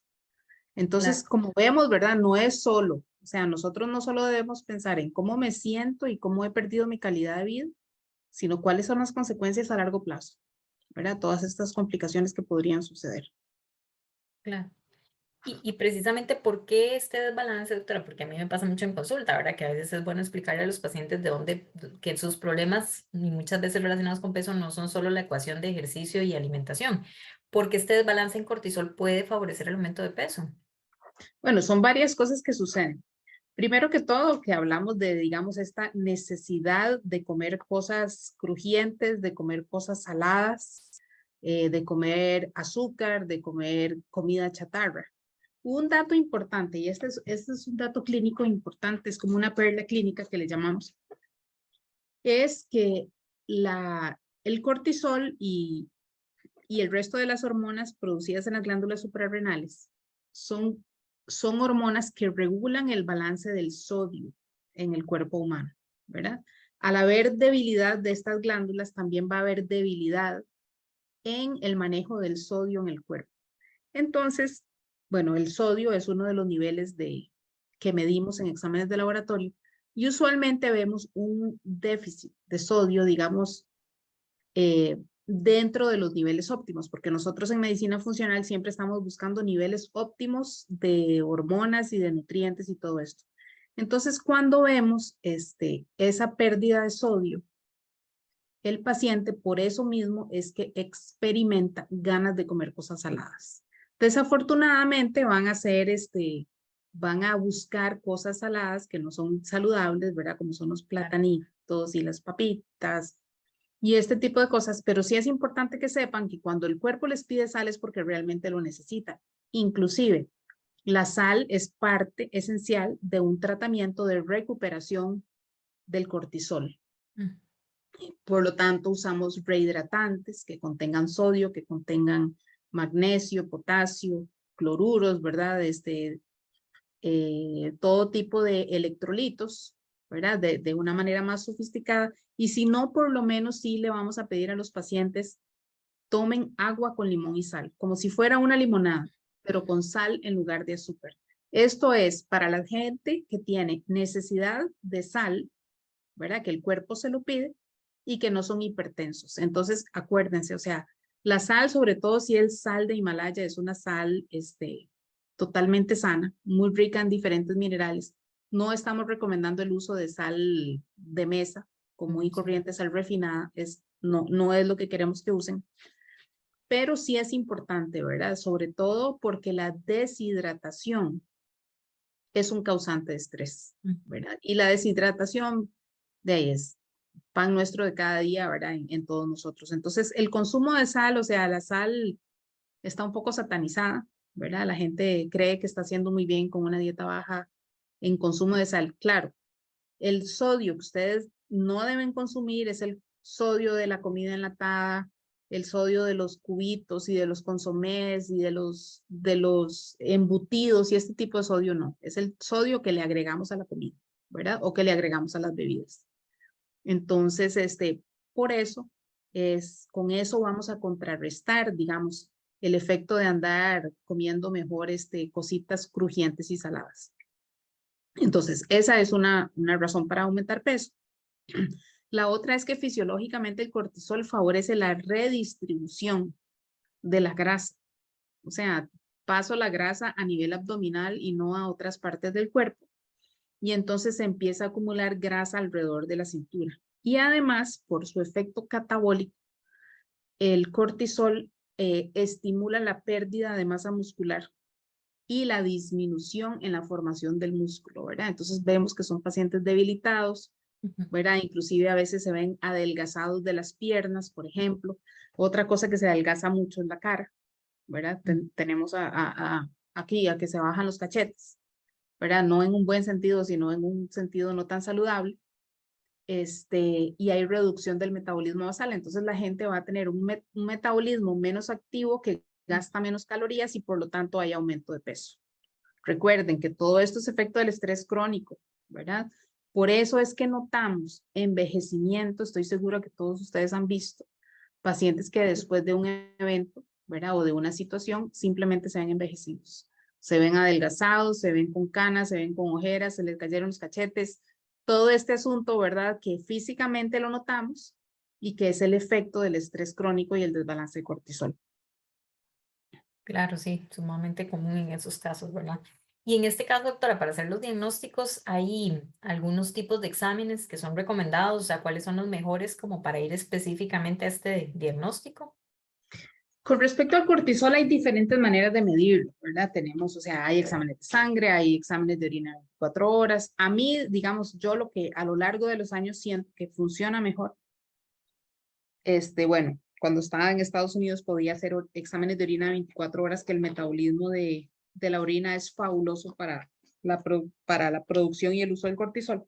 Entonces, Claro. como vemos, ¿verdad? No es solo, o sea, nosotros no solo debemos pensar en cómo me siento y cómo he perdido mi calidad de vida, sino cuáles son las consecuencias a largo plazo, ¿verdad? Todas estas complicaciones que podrían suceder. Claro. Y precisamente, ¿por qué este desbalance, doctora? Porque a mí me pasa mucho en consulta, ¿verdad? Que a veces es bueno explicarle a los pacientes de dónde, que sus problemas, y muchas veces relacionados con peso, no son solo la ecuación de ejercicio y alimentación, porque este desbalance en cortisol puede favorecer el aumento de peso. Bueno, son varias cosas que suceden. Primero que todo, que hablamos de, digamos, esta necesidad de comer cosas crujientes, de comer cosas saladas, de comer azúcar, de comer comida chatarra. Un dato importante, y este es un dato clínico importante, es como una perla clínica que le llamamos, es que el cortisol y el resto de las hormonas producidas en las glándulas suprarrenales son hormonas que regulan el balance del sodio en el cuerpo humano, ¿verdad? Al haber debilidad de estas glándulas, también va a haber debilidad en el manejo del sodio en el cuerpo. Entonces, bueno, el sodio es uno de los niveles que medimos en exámenes de laboratorio y usualmente vemos un déficit de sodio, digamos, dentro de los niveles óptimos, porque nosotros en medicina funcional siempre estamos buscando niveles óptimos de hormonas y de nutrientes y todo esto. Entonces, cuando vemos esa pérdida de sodio, el paciente por eso mismo es que experimenta ganas de comer cosas saladas. Desafortunadamente van a buscar cosas saladas que no son saludables, ¿verdad? Como son los platanitos y las papitas, y este tipo de cosas, pero sí es importante que sepan que cuando el cuerpo les pide sal es porque realmente lo necesita. Inclusive, la sal es parte esencial de un tratamiento de recuperación del cortisol. Por lo tanto, usamos rehidratantes que contengan sodio, que contengan magnesio, potasio, cloruros, ¿verdad? Todo tipo de electrolitos, ¿verdad? De una manera más sofisticada. Y si no, por lo menos sí le vamos a pedir a los pacientes tomen agua con limón y sal, como si fuera una limonada, pero con sal en lugar de azúcar. Esto es para la gente que tiene necesidad de sal, ¿verdad? Que el cuerpo se lo pide y que no son hipertensos. Entonces, acuérdense, o sea, la sal, sobre todo si es sal de Himalaya, es una sal totalmente sana, muy rica en diferentes minerales. no estamos recomendando el uso de sal de mesa común y corriente, sal refinada, no es lo que queremos que usen. Pero sí es importante, ¿verdad? Sobre todo porque la deshidratación es un causante de estrés, ¿verdad? Y la deshidratación de ahí es pan nuestro de cada día, ¿verdad? En todos nosotros. Entonces, el consumo de sal, o sea, la sal está un poco satanizada, ¿verdad? La gente cree que está haciendo muy bien con una dieta baja en consumo de sal. Claro, el sodio que ustedes no deben consumir es el sodio de la comida enlatada, el sodio de los cubitos y de los consomés y de los embutidos y este tipo de sodio no. Es el sodio que le agregamos a la comida, ¿verdad? O que le agregamos a las bebidas. Entonces, por eso, con eso vamos a contrarrestar, digamos, el efecto de andar comiendo mejor cositas crujientes y saladas. Entonces, esa es una razón para aumentar peso. La otra es que fisiológicamente el cortisol favorece la redistribución de la grasa. O sea, paso la grasa a nivel abdominal y no a otras partes del cuerpo. Y entonces se empieza a acumular grasa alrededor de la cintura. Y además, por su efecto catabólico, el cortisol estimula la pérdida de masa muscular y la disminución en la formación del músculo, ¿verdad? Entonces vemos que son pacientes debilitados, ¿verdad? Inclusive a veces se ven adelgazados de las piernas, por ejemplo. Otra cosa que se adelgaza mucho es la cara, ¿verdad? Tenemos aquí a que se bajan los cachetes, ¿verdad? No en un buen sentido, sino en un sentido no tan saludable. Y hay reducción del metabolismo basal. Entonces la gente va a tener un metabolismo menos activo que gasta menos calorías y por lo tanto hay aumento de peso. Recuerden que todo esto es efecto del estrés crónico, ¿verdad? Por eso es que notamos envejecimiento. Estoy segura que todos ustedes han visto pacientes que después de un evento, ¿verdad? O de una situación simplemente se ven envejecidos. Se ven adelgazados, se ven con canas, se ven con ojeras, se les cayeron los cachetes. Todo este asunto, ¿verdad? Que físicamente lo notamos y que es el efecto del estrés crónico y el desbalance de cortisol. Claro, sí, sumamente común en esos casos, ¿verdad? Y en este caso, doctora, para hacer los diagnósticos, ¿hay algunos tipos de exámenes que son recomendados? O sea, ¿cuáles son los mejores como para ir específicamente a este diagnóstico? Con respecto al cortisol, hay diferentes maneras de medirlo, ¿verdad? Tenemos, o sea, hay exámenes de sangre, hay exámenes de orina 24 horas. A mí, digamos, yo lo que a lo largo de los años siento que funciona mejor, bueno, cuando estaba en Estados Unidos podía hacer exámenes de orina 24 horas, que el metabolismo de la orina es fabuloso para la producción y el uso del cortisol.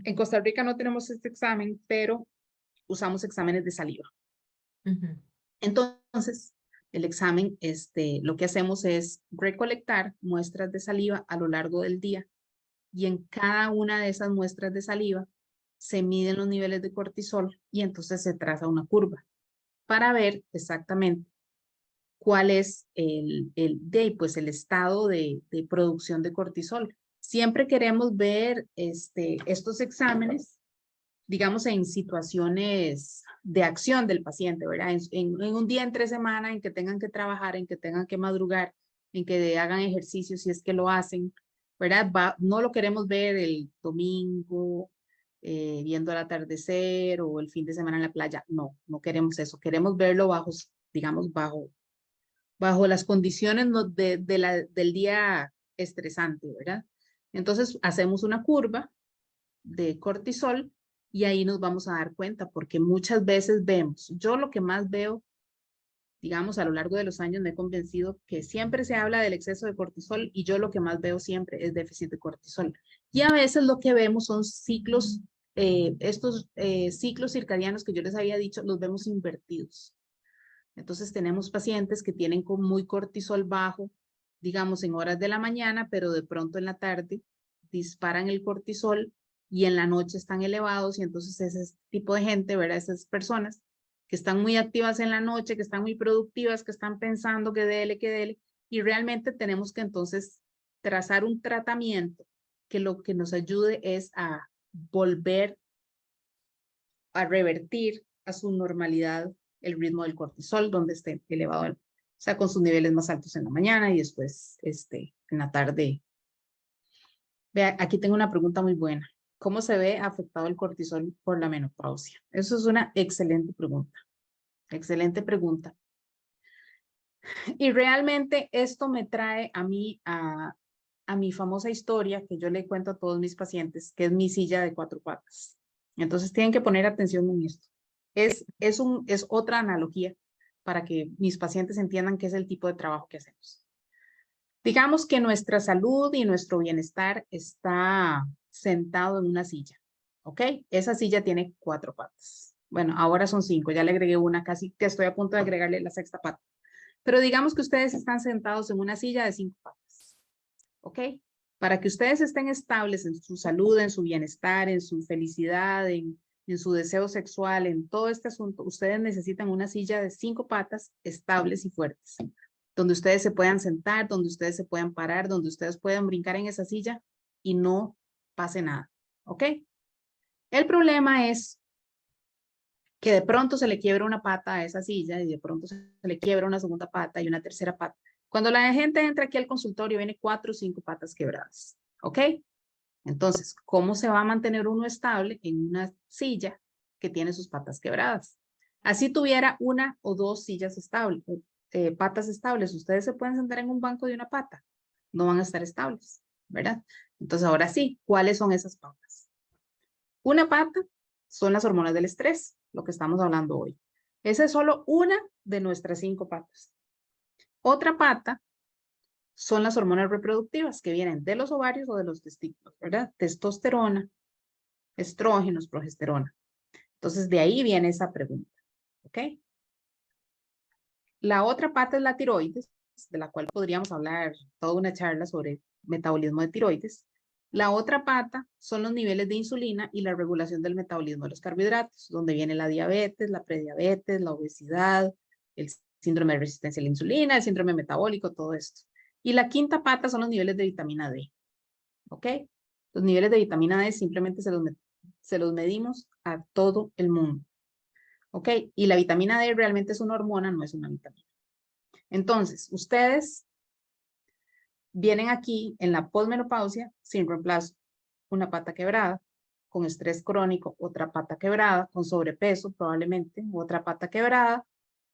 En Costa Rica no tenemos este examen, pero usamos exámenes de saliva. Entonces, el examen, lo que hacemos es recolectar muestras de saliva a lo largo del día y en cada una de esas muestras de saliva se miden los niveles de cortisol y entonces se traza una curva para ver exactamente cuál es el estado de producción de cortisol. Siempre queremos ver estos exámenes, digamos, en situaciones de acción del paciente, ¿verdad? En un día entre semana en que tengan que trabajar, en que tengan que madrugar, en que hagan ejercicio si es que lo hacen, ¿verdad? No lo queremos ver el domingo, viendo el atardecer o el fin de semana en la playa. No, no queremos eso. Queremos verlo digamos, bajo las condiciones del día estresante, ¿verdad? Entonces hacemos una curva de cortisol y ahí nos vamos a dar cuenta, porque muchas veces vemos, yo lo que más veo, digamos, a lo largo de los años me he convencido que siempre se habla del exceso de cortisol y yo lo que más veo siempre es déficit de cortisol. Y a veces lo que vemos son ciclos, estos ciclos circadianos que yo les había dicho, los vemos invertidos. Entonces tenemos pacientes que tienen con muy cortisol bajo, digamos en horas de la mañana, pero de pronto en la tarde disparan el cortisol y en la noche están elevados y entonces ese tipo de gente, ¿verdad? Esas personas que están muy activas en la noche, que están muy productivas, que están pensando que dele, y realmente tenemos que entonces trazar un tratamiento que lo que nos ayude es a volver a revertir a su normalidad el ritmo del cortisol, donde esté elevado, o sea, con sus niveles más altos en la mañana y después en la tarde Vea, aquí tengo una pregunta muy buena. ¿Cómo se ve afectado el cortisol por la menopausia? Eso es una excelente pregunta. Excelente pregunta. Y realmente esto me trae a mí a mi famosa historia que yo le cuento a todos mis pacientes, que es mi silla de 4 patas. Entonces tienen que poner atención en esto. Es otra analogía para que mis pacientes entiendan qué es el tipo de trabajo que hacemos. Digamos que nuestra salud y nuestro bienestar está sentado en una silla, ¿ok? Esa silla tiene 4 patas. Bueno, ahora son 5, ya le agregué una, casi que estoy a punto de agregarle la 6ª pata. Pero digamos que ustedes están sentados en una silla de 5 patas, ¿ok? Para que ustedes estén estables en su salud, en su bienestar, en su felicidad, en su deseo sexual, en todo este asunto, ustedes necesitan una silla de 5 patas estables y fuertes, donde ustedes se puedan sentar, donde ustedes se puedan parar, donde ustedes puedan brincar en esa silla y no pase nada, ¿ok? El problema es que de pronto se le quiebra una pata a esa silla y de pronto se le quiebra una segunda pata y una tercera pata. Cuando la gente entra aquí al consultorio, viene 4 o 5 patas quebradas, ¿ok? Entonces, ¿cómo se va a mantener uno estable en una silla que tiene sus patas quebradas? Así tuviera 1 o 2 sillas estables, patas estables, ustedes se pueden sentar en un banco de una pata, no van a estar estables, ¿verdad? Entonces, ahora sí, ¿cuáles son esas patas? Una pata son las hormonas del estrés, lo que estamos hablando hoy. Esa es solo una de nuestras 5 patas. Otra pata son las hormonas reproductivas que vienen de los ovarios o de los testículos, ¿verdad? Testosterona, estrógenos, progesterona. Entonces, de ahí viene esa pregunta, ¿ok? La otra pata es la tiroides, de la cual podríamos hablar toda una charla sobre metabolismo de tiroides. La otra pata son los niveles de insulina y la regulación del metabolismo de los carbohidratos, donde viene la diabetes, la prediabetes, la obesidad, el síndrome de resistencia a la insulina, el síndrome metabólico, todo esto. Y la quinta pata son los niveles de vitamina D, ¿ok? Los niveles de vitamina D simplemente se los medimos a todo el mundo, ¿ok? Y la vitamina D realmente es una hormona, no es una vitamina. Entonces, ustedes vienen aquí en la posmenopausia sin reemplazo, una pata quebrada, con estrés crónico, otra pata quebrada, con sobrepeso probablemente, otra pata quebrada,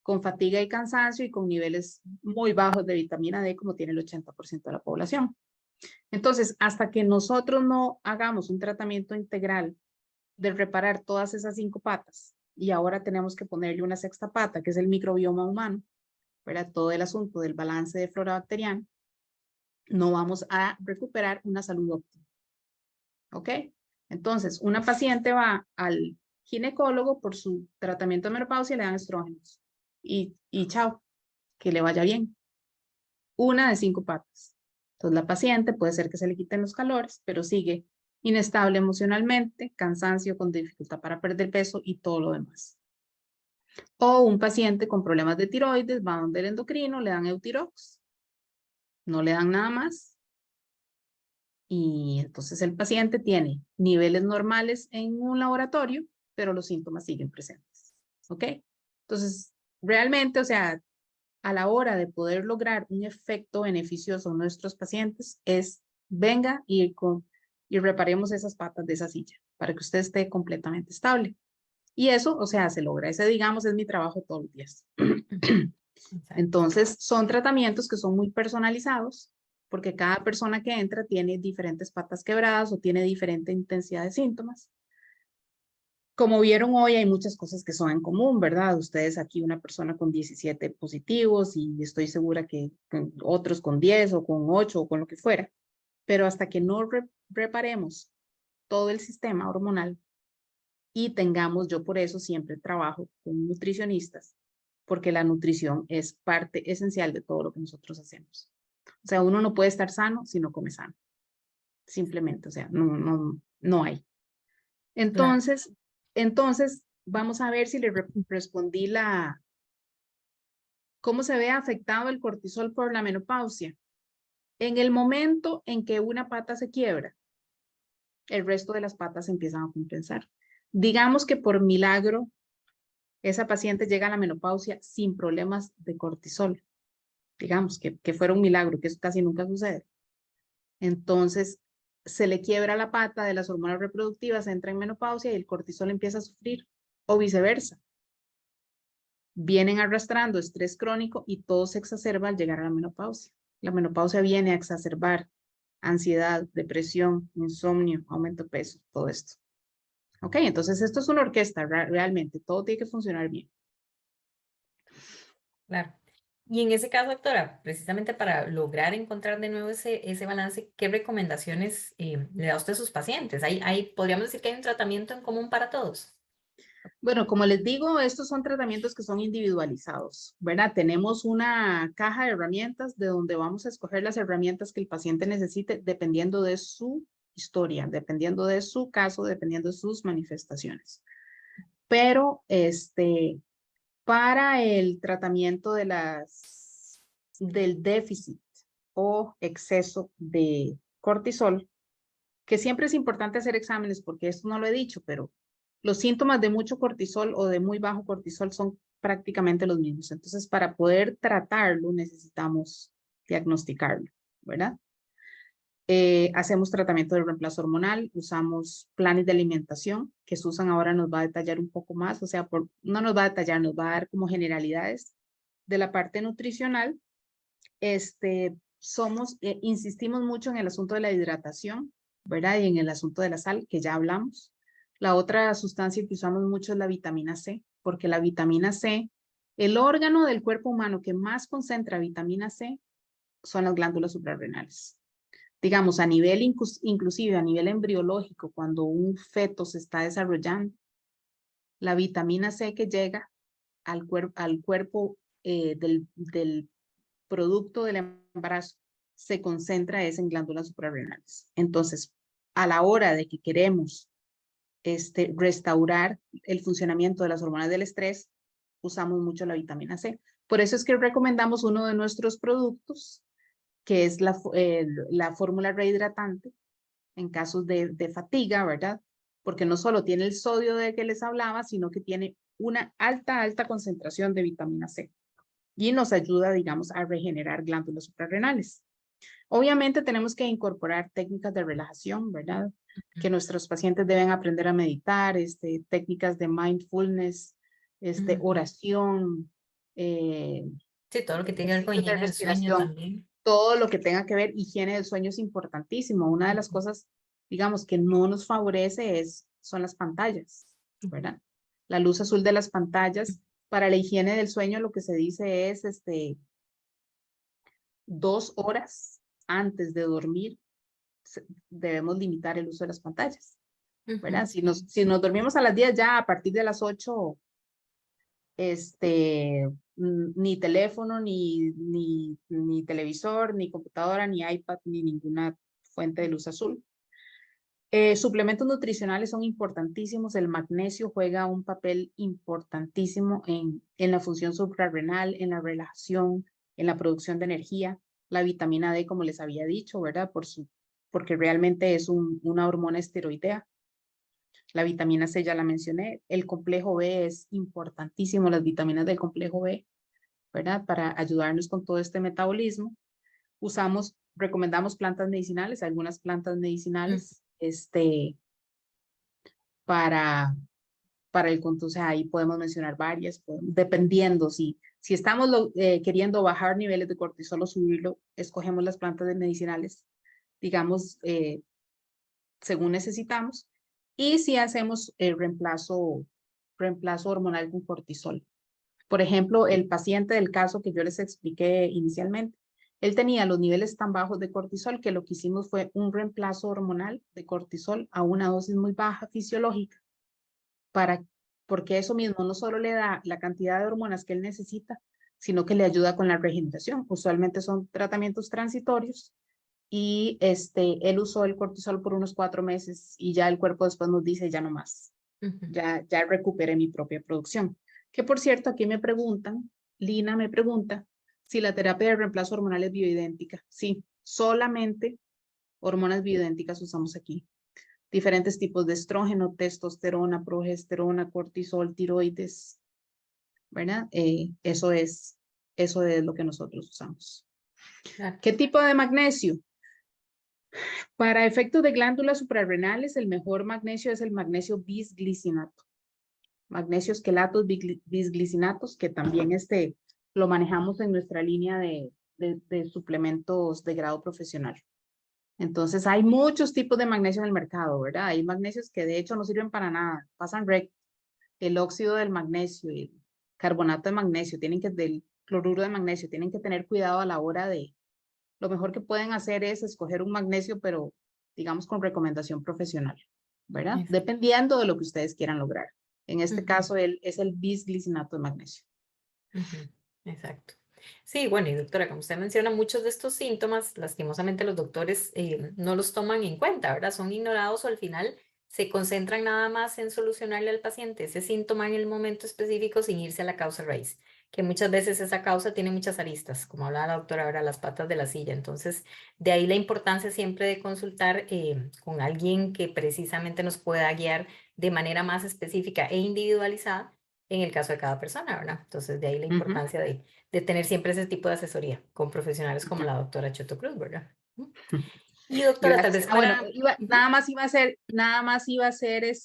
con fatiga y cansancio y con niveles muy bajos de vitamina D como tiene el 80% de la población. Entonces, hasta que nosotros no hagamos un tratamiento integral de reparar todas esas 5 patas y ahora tenemos que ponerle una 6ª pata, que es el microbioma humano, ¿verdad? Todo el asunto del balance de flora bacteriana, no vamos a recuperar una salud óptima. ¿Ok? Entonces, una paciente va al ginecólogo por su tratamiento de menopausia y le dan estrógenos. Y chao, que le vaya bien. Una de 5 patas. Entonces, la paciente puede ser que se le quiten los calores, pero sigue inestable emocionalmente, cansancio, con dificultad para perder peso y todo lo demás. O un paciente con problemas de tiroides va donde el endocrino, le dan Eutirox, no le dan nada más. Y entonces el paciente tiene niveles normales en un laboratorio, pero los síntomas siguen presentes. ¿Ok? Entonces, realmente, o sea, a la hora de poder lograr un efecto beneficioso en nuestros pacientes es venga y reparemos esas patas de esa silla para que usted esté completamente estable. Y eso, o sea, se logra. Ese, digamos, es mi trabajo todos los días. Entonces, son tratamientos que son muy personalizados porque cada persona que entra tiene diferentes patas quebradas o tiene diferente intensidad de síntomas. Como vieron hoy, hay muchas cosas que son en común, ¿verdad? Ustedes aquí, una persona con 17 positivos y estoy segura que otros con 10 o con 8 o con lo que fuera. Pero hasta que no reparemos todo el sistema hormonal y tengamos, yo por eso siempre trabajo con nutricionistas, porque la nutrición es parte esencial de todo lo que nosotros hacemos. O sea, uno no puede estar sano si no come sano. Simplemente, o sea, no hay. Entonces, vamos a ver si le respondí cómo se ve afectado el cortisol por la menopausia. En el momento en que una pata se quiebra, el resto de las patas empiezan a compensar. Digamos que por milagro, esa paciente llega a la menopausia sin problemas de cortisol. Digamos que fuera un milagro, que eso casi nunca sucede. Entonces, se le quiebra la pata de las hormonas reproductivas, entra en menopausia y el cortisol empieza a sufrir, o viceversa. Vienen arrastrando estrés crónico y todo se exacerba al llegar a la menopausia. La menopausia viene a exacerbar ansiedad, depresión, insomnio, aumento de peso, todo esto. Ok, entonces esto es una orquesta, realmente, todo tiene que funcionar bien. Claro. Y en ese caso, doctora, precisamente para lograr encontrar de nuevo ese balance, ¿qué recomendaciones le da usted a sus pacientes? ¿Podríamos decir que hay un tratamiento en común para todos? Bueno, como les digo, estos son tratamientos que son individualizados, ¿verdad? Tenemos una caja de herramientas de donde vamos a escoger las herramientas que el paciente necesite dependiendo de su historia, dependiendo de su caso, dependiendo de sus manifestaciones. Pero para el tratamiento del déficit o exceso de cortisol, que siempre es importante hacer exámenes porque esto no lo he dicho, pero los síntomas de mucho cortisol o de muy bajo cortisol son prácticamente los mismos. Entonces, para poder tratarlo necesitamos diagnosticarlo, ¿verdad? Hacemos tratamiento de reemplazo hormonal, usamos planes de alimentación, que Susan ahora nos va a detallar un poco más, o sea, no nos va a detallar, nos va a dar como generalidades de la parte nutricional. Insistimos mucho en el asunto de la hidratación, ¿verdad? Y en el asunto de la sal, que ya hablamos. La otra sustancia que usamos mucho es la vitamina C, porque la vitamina C, el órgano del cuerpo humano que más concentra vitamina C son las glándulas suprarrenales. Digamos, a nivel, inclusive a nivel embriológico, cuando un feto se está desarrollando, la vitamina C que llega al cuerpo del producto del embarazo se concentra en glándulas suprarrenales. Entonces, a la hora de que queremos restaurar el funcionamiento de las hormonas del estrés, usamos mucho la vitamina C. Por eso es que recomendamos uno de nuestros productos, que es la fórmula rehidratante en casos de fatiga, ¿verdad? Porque no solo tiene el sodio de que les hablaba, sino que tiene una alta concentración de vitamina C y nos ayuda, digamos, a regenerar glándulas suprarrenales. Obviamente tenemos que incorporar técnicas de relajación, ¿verdad? Que nuestros pacientes deben aprender a meditar, técnicas de mindfulness, oración. Sí, todo lo que tiene que ver con ejercicios de higiene del sueño respiración, también. todo lo que tenga que ver, higiene del sueño es importantísimo. Una de las cosas, digamos, que no nos favorece son las pantallas, ¿verdad? La luz azul de las pantallas. Para la higiene del sueño lo que se dice es 2 horas antes de dormir debemos limitar el uso de las pantallas, ¿verdad? Si nos dormimos a las 10, ya a partir de las 8, ni teléfono, ni televisor, ni computadora, ni iPad, ni ninguna fuente de luz azul. Suplementos nutricionales son importantísimos. El magnesio juega un papel importantísimo en la función suprarrenal, en la relajación, en la producción de energía. La vitamina D, como les había dicho, ¿verdad? Porque realmente es una hormona esteroidea. La vitamina C ya la mencioné. El complejo B es importantísimo, las vitaminas del complejo B, ¿verdad? Para ayudarnos con todo este metabolismo. Recomendamos plantas medicinales, algunas plantas medicinales, para el control. O sea, ahí podemos mencionar varias, dependiendo si estamos queriendo bajar niveles de cortisol o subirlo, escogemos las plantas medicinales, digamos, según necesitamos, y si hacemos el reemplazo hormonal con cortisol. Por ejemplo, el paciente del caso que yo les expliqué inicialmente, él tenía los niveles tan bajos de cortisol que lo que hicimos fue un reemplazo hormonal de cortisol a una dosis muy baja fisiológica, porque eso mismo no solo le da la cantidad de hormonas que él necesita, sino que le ayuda con la regeneración. Usualmente son tratamientos transitorios y él usó el cortisol por unos 4 meses y ya el cuerpo después nos dice ya no más. Ya recuperé mi propia producción. Que por cierto, aquí me preguntan, Lina me pregunta si la terapia de reemplazo hormonal es bioidéntica. Sí, solamente hormonas bioidénticas usamos aquí. Diferentes tipos de estrógeno, testosterona, progesterona, cortisol, tiroides, ¿verdad? Eso es lo que nosotros usamos. Claro. ¿Qué tipo de magnesio? Para efectos de glándulas suprarrenales, el mejor magnesio es el magnesio bisglicinato. Magnesio esquelatos bisglicinatos, que también lo manejamos en nuestra línea de suplementos de grado profesional. Entonces, hay muchos tipos de magnesio en el mercado, ¿verdad? Hay magnesios que de hecho no sirven para nada, pasan recto. El óxido del magnesio, el carbonato de magnesio, del cloruro de magnesio, tienen que tener cuidado a la hora lo mejor que pueden hacer es escoger un magnesio, pero digamos con recomendación profesional, ¿verdad? Exacto. Dependiendo de lo que ustedes quieran lograr. En este Ujú. caso, es el bisglicinato de magnesio. Ujú, exacto. Sí, bueno, y doctora, como usted menciona, muchos de estos síntomas, lastimosamente los doctores no los toman en cuenta, ¿verdad? Son ignorados o al final se concentran nada más en solucionarle al paciente ese síntoma en el momento específico sin irse a la causa raíz, que muchas veces esa causa tiene muchas aristas, como hablaba la doctora ahora, las patas de la silla. Entonces, de ahí la importancia siempre de consultar con alguien que precisamente nos pueda guiar de manera más específica e individualizada en el caso de cada persona, ¿verdad? Entonces, de ahí la Ujú, importancia de tener siempre ese tipo de asesoría con profesionales como ujú. la doctora Choto Cruz, ¿verdad? Y doctora, tal Gracias. vez Bueno, para... Ujú. nada más iba a ser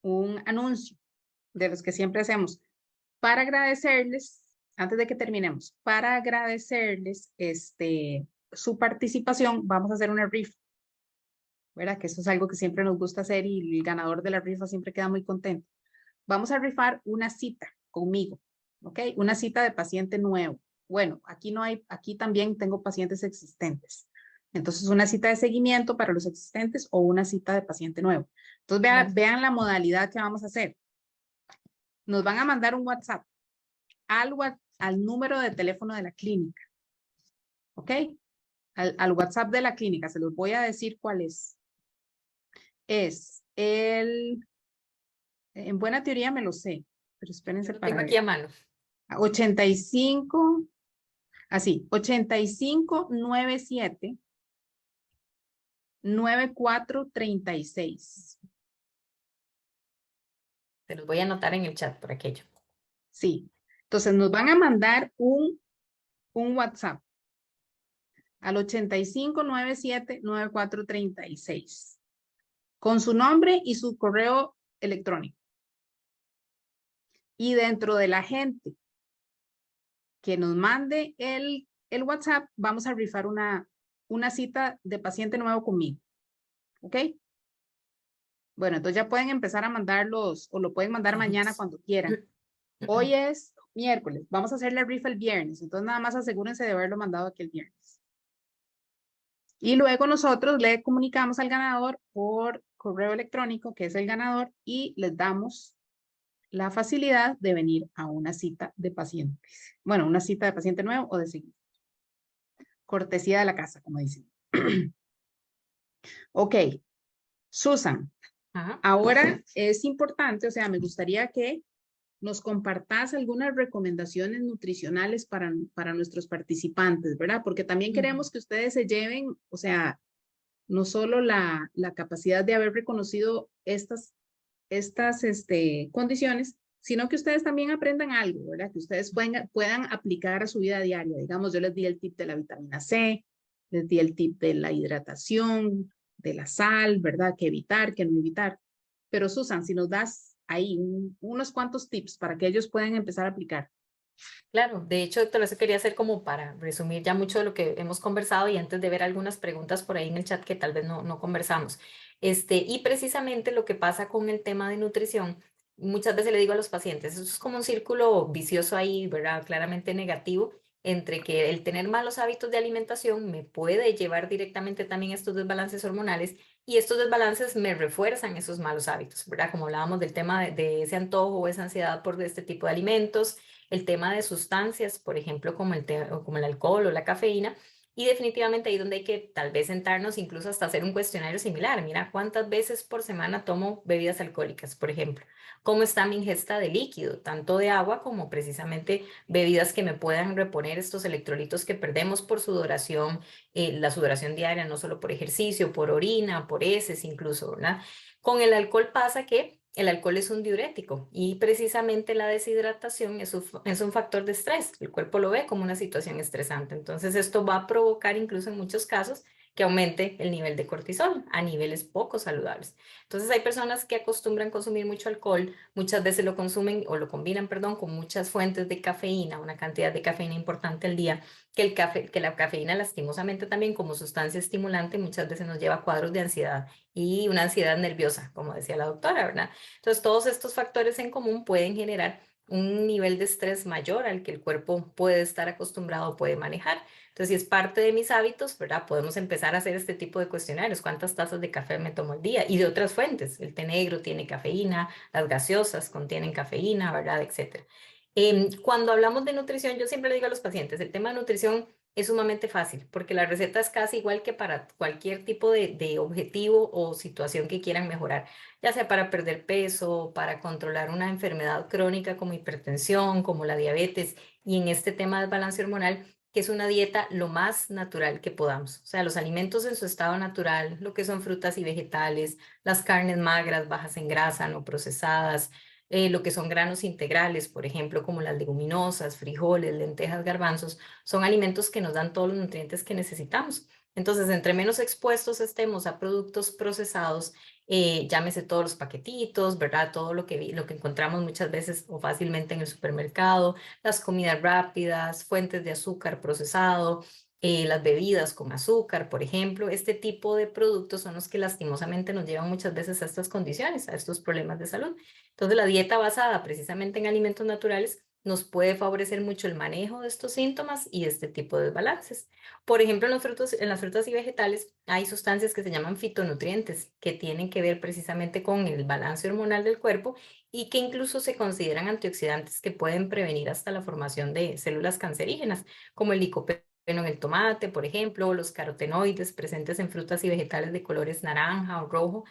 un anuncio de los que siempre hacemos para agradecerles, antes de que terminemos, para agradecerles su participación, vamos a hacer una rifa, ¿verdad? Que eso es algo que siempre nos gusta hacer y el ganador de la rifa siempre queda muy contento. Vamos a rifar una cita conmigo, ¿ok? Una cita de paciente nuevo. Bueno, aquí también tengo pacientes existentes. Entonces, una cita de seguimiento para los existentes o una cita de paciente nuevo. Entonces, Gracias. vean la modalidad que vamos a hacer. Nos van a mandar un WhatsApp al número de teléfono de la clínica, ¿ok? Al WhatsApp de la clínica, se los voy a decir cuál es. En buena teoría me lo sé, pero Yo espérense lo para tengo aquí ver. a mano. 85, así, 8597 9436. Se los voy a anotar en el chat por aquello. Sí. Entonces nos van a mandar un WhatsApp al 8597 9436 con su nombre y su correo electrónico. Y dentro de la gente que nos mande el WhatsApp, vamos a rifar una cita de paciente nuevo conmigo. ¿Ok? Bueno, entonces ya pueden empezar a mandarlos o lo pueden mandar mañana cuando quieran. Hoy es miércoles, vamos a hacer la rifa el viernes, entonces nada más asegúrense de haberlo mandado aquí el viernes. Y luego nosotros le comunicamos al ganador por correo electrónico, que es el ganador, y les damos la facilidad de venir a una cita de pacientes. Bueno, una cita de paciente nuevo o de seguimiento. Cortesía de la casa, como dicen. Ok, Susan, Ajá. ahora es importante, o sea, me gustaría que nos compartas algunas recomendaciones nutricionales para nuestros participantes, ¿verdad? Porque también queremos que ustedes se lleven, o sea, no solo la capacidad de haber reconocido estas condiciones, sino que ustedes también aprendan algo, ¿verdad? Que ustedes puedan aplicar a su vida diaria. Digamos, yo les di el tip de la vitamina C, les di el tip de la hidratación, de la sal, ¿verdad? Que evitar, que no evitar. Pero Susan, si nos das ahí unos cuantos tips para que ellos puedan empezar a aplicar. Claro, de hecho, doctora, eso quería hacer como para resumir ya mucho de lo que hemos conversado y antes de ver algunas preguntas por ahí en el chat que tal vez no conversamos. Y precisamente lo que pasa con el tema de nutrición, muchas veces le digo a los pacientes, eso es como un círculo vicioso ahí, ¿verdad? Claramente negativo, entre que el tener malos hábitos de alimentación me puede llevar directamente también a estos desbalances hormonales y estos desbalances me refuerzan esos malos hábitos, ¿verdad? Como hablábamos del tema de ese antojo o esa ansiedad por este tipo de alimentos, el tema de sustancias, por ejemplo, como el alcohol o la cafeína, y definitivamente ahí donde hay que tal vez sentarnos incluso hasta hacer un cuestionario similar. Mira, ¿cuántas veces por semana tomo bebidas alcohólicas, por ejemplo? ¿Cómo está mi ingesta de líquido, tanto de agua como precisamente bebidas que me puedan reponer estos electrolitos que perdemos por sudoración, la sudoración diaria, no solo por ejercicio, por orina, por heces incluso, ¿verdad? Con el alcohol pasa que el alcohol es un diurético y precisamente la deshidratación es un factor de estrés. El cuerpo lo ve como una situación estresante. Entonces esto va a provocar incluso en muchos casos que aumente el nivel de cortisol a niveles poco saludables. Entonces hay personas que acostumbran consumir mucho alcohol, muchas veces lo consumen o lo combinan, perdón, con muchas fuentes de cafeína, una cantidad de cafeína importante al día, que la cafeína lastimosamente también como sustancia estimulante muchas veces nos lleva a cuadros de ansiedad y una ansiedad nerviosa, como decía la doctora, ¿verdad? Entonces todos estos factores en común pueden generar un nivel de estrés mayor al que el cuerpo puede estar acostumbrado o puede manejar. Entonces, si es parte de mis hábitos, ¿verdad? Podemos empezar a hacer este tipo de cuestionarios. ¿Cuántas tazas de café me tomo al día? Y de otras fuentes. El té negro tiene cafeína, las gaseosas contienen cafeína, ¿verdad? Etcétera. Cuando hablamos de nutrición, yo siempre le digo a los pacientes, el tema de nutrición es sumamente fácil, porque la receta es casi igual que para cualquier tipo de objetivo o situación que quieran mejorar, ya sea para perder peso, para controlar una enfermedad crónica como hipertensión, como la diabetes, y en este tema del balance hormonal, que es una dieta lo más natural que podamos. O sea, los alimentos en su estado natural, lo que son frutas y vegetales, las carnes magras, bajas en grasa, no procesadas, lo que son granos integrales, por ejemplo, como las leguminosas, frijoles, lentejas, garbanzos, son alimentos que nos dan todos los nutrientes que necesitamos. Entonces, entre menos expuestos estemos a productos procesados, llámese todos los paquetitos, ¿verdad? Todo lo que encontramos muchas veces o fácilmente en el supermercado, las comidas rápidas, fuentes de azúcar procesado, las bebidas con azúcar, por ejemplo, este tipo de productos son los que lastimosamente nos llevan muchas veces a estas condiciones, a estos problemas de salud. Entonces, la dieta basada precisamente en alimentos naturales nos puede favorecer mucho el manejo de estos síntomas y este tipo de desbalances. Por ejemplo, en las frutas y vegetales hay sustancias que se llaman fitonutrientes, que tienen que ver precisamente con el balance hormonal del cuerpo y que incluso se consideran antioxidantes que pueden prevenir hasta la formación de células cancerígenas, como el licopeno en el tomate, por ejemplo, o los carotenoides presentes en frutas y vegetales de colores naranja o rojo.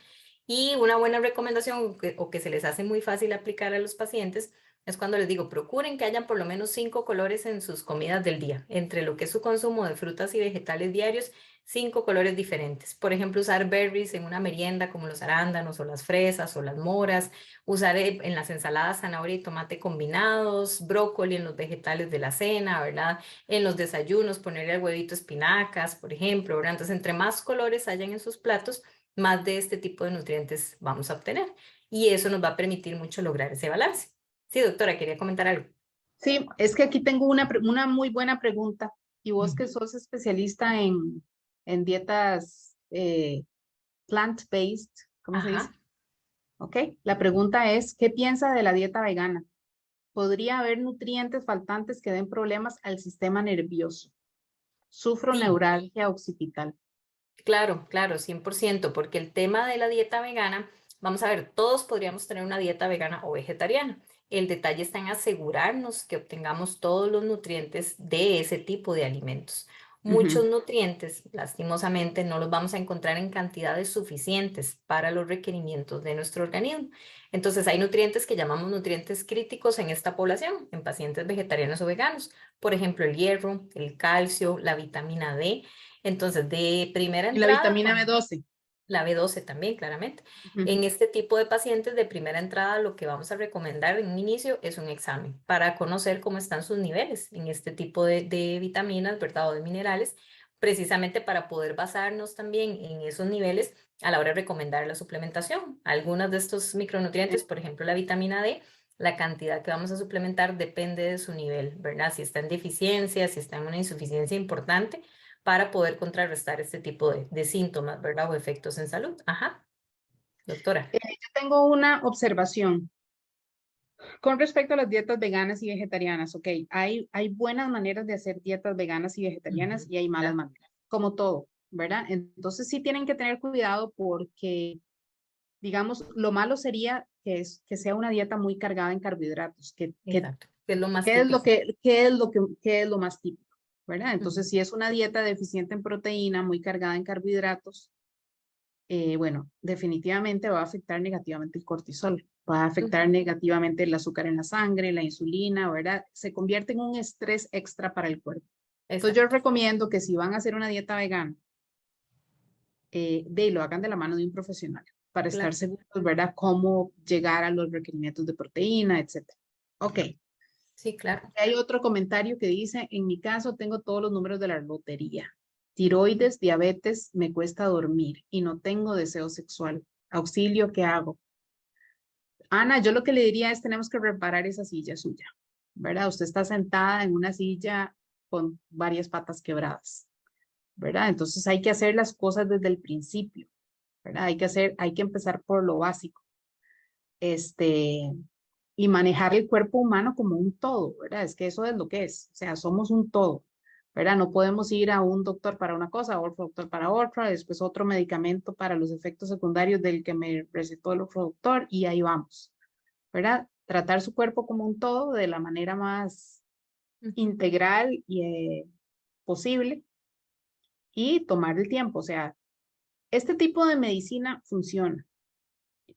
Y una buena recomendación o que se les hace muy fácil aplicar a los pacientes es cuando les digo, procuren que hayan por lo menos 5 colores en sus comidas del día, entre lo que es su consumo de frutas y vegetales diarios, 5 colores diferentes. Por ejemplo, usar berries en una merienda como los arándanos o las fresas o las moras, usar en las ensaladas zanahoria y tomate combinados, brócoli en los vegetales de la cena, ¿verdad? En los desayunos ponerle al huevito espinacas, por ejemplo, ¿verdad? Entonces, entre más colores hayan en sus platos, más de este tipo de nutrientes vamos a obtener. Y eso nos va a permitir mucho lograr ese balance. Sí, doctora, quería comentar algo. Sí, es que aquí tengo una muy buena pregunta. Y vos que sos especialista en dietas plant-based, ¿cómo se dice? Ajá. Ok, la pregunta es, ¿qué piensa de la dieta vegana? ¿Podría haber nutrientes faltantes que den problemas al sistema nervioso? Sufro Sí, neuralgia occipital. claro, 100%, porque el tema de la dieta vegana, vamos a ver, todos podríamos tener una dieta vegana o vegetariana. El detalle está en asegurarnos que obtengamos todos los nutrientes de ese tipo de alimentos. Muchos Ujú. nutrientes, lastimosamente, no los vamos a encontrar en cantidades suficientes para los requerimientos de nuestro organismo. Entonces, hay nutrientes que llamamos nutrientes críticos en esta población, en pacientes vegetarianos o veganos. Por ejemplo, el hierro, el calcio, la vitamina D. Entonces, de primera Y la entrada, vitamina B12. la B12 también, claramente. Ujú. En este tipo de pacientes de primera entrada, lo que vamos a recomendar en un inicio es un examen para conocer cómo están sus niveles en este tipo de vitaminas, ¿verdad? O de minerales, precisamente para poder basarnos también en esos niveles a la hora de recomendar la suplementación. Algunos de estos micronutrientes, por ejemplo, la vitamina D, la cantidad que vamos a suplementar depende de su nivel, ¿verdad? Si está en deficiencia, si está en una insuficiencia importante, para poder contrarrestar este tipo de síntomas, ¿verdad? O efectos en salud. Ajá, doctora. Yo tengo una observación con respecto a las dietas veganas y vegetarianas. Ok, hay buenas maneras de hacer dietas veganas y vegetarianas Ujú. y hay malas Claro. maneras, como todo, ¿verdad? Entonces sí tienen que tener cuidado porque, digamos, lo malo sería que sea una dieta muy cargada en carbohidratos, Exacto, que es lo más ¿qué es lo típico. qué es lo más típico? ¿Verdad? Ujú, Entonces, si es una dieta deficiente en proteína, muy cargada en carbohidratos, bueno, definitivamente va a afectar negativamente el cortisol, va a afectar ujú. negativamente el azúcar en la sangre, la insulina, ¿verdad? Se convierte en un estrés extra para el cuerpo. Entonces, yo Exacto. recomiendo que si van a hacer una dieta vegana, lo hagan de la mano de un profesional para estar Claro. seguros, ¿verdad? Cómo llegar a los requerimientos de proteína, etc. Ok. Sí, claro. Hay otro comentario que dice, en mi caso tengo todos los números de la lotería. Tiroides, diabetes, me cuesta dormir y no tengo deseo sexual. Auxilio, ¿qué hago? Ana, yo lo que le diría es tenemos que reparar esa silla suya, ¿verdad? Usted está sentada en una silla con varias patas quebradas, ¿verdad? Entonces hay que hacer las cosas desde el principio, ¿verdad? Hay que empezar por lo básico. Y manejar el cuerpo humano como un todo, ¿verdad? Es que eso es lo que es, o sea, somos un todo, ¿verdad? No podemos ir a un doctor para una cosa, a otro doctor para otra, después otro medicamento para los efectos secundarios del que me recetó el otro doctor y ahí vamos, ¿verdad? Tratar su cuerpo como un todo de la manera más integral y posible y tomar el tiempo, o sea, este tipo de medicina funciona.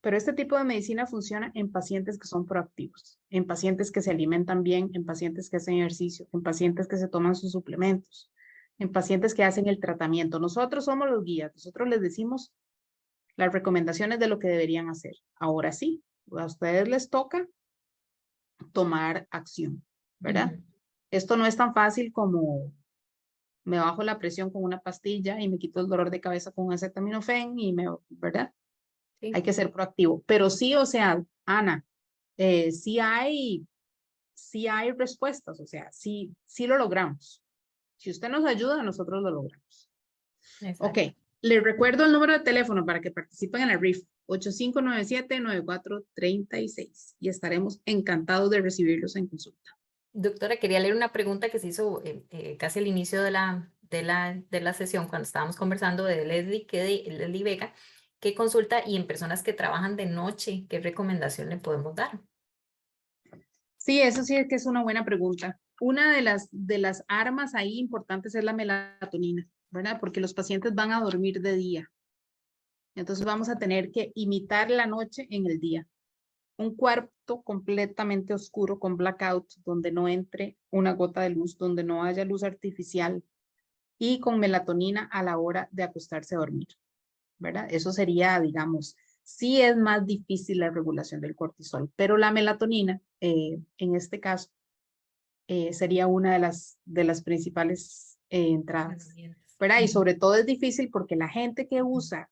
Pero este tipo de medicina funciona en pacientes que son proactivos, en pacientes que se alimentan bien, en pacientes que hacen ejercicio, en pacientes que se toman sus suplementos, en pacientes que hacen el tratamiento. Nosotros somos los guías, nosotros les decimos las recomendaciones de lo que deberían hacer. Ahora sí, a ustedes les toca tomar acción, ¿verdad? Esto no es tan fácil como me bajo la presión con una pastilla y me quito el dolor de cabeza con acetaminofén ¿verdad? Sí. Hay que ser proactivo. Pero sí, o sea, Ana, sí hay respuestas, o sea, sí lo logramos. Si usted nos ayuda, nosotros lo logramos. Exacto. Ok, les recuerdo el número de teléfono para que participen en la RIF, 8597-9436 y estaremos encantados de recibirlos en consulta. Doctora, quería leer una pregunta que se hizo casi al inicio de la sesión cuando estábamos conversando de Leslie Vega, ¿qué consulta y en personas que trabajan de noche, qué recomendación le podemos dar? Sí, eso sí es que es una buena pregunta. Una de las armas ahí importantes es la melatonina, ¿verdad? Porque los pacientes van a dormir de día. Entonces vamos a tener que imitar la noche en el día. Un cuarto completamente oscuro con blackout, donde no entre una gota de luz, donde no haya luz artificial y con melatonina a la hora de acostarse a dormir, ¿verdad? Eso sería, digamos, sí es más difícil la regulación del cortisol, pero la melatonina, en este caso, sería una de las principales entradas, ¿verdad? Y sobre todo es difícil porque la gente que usa,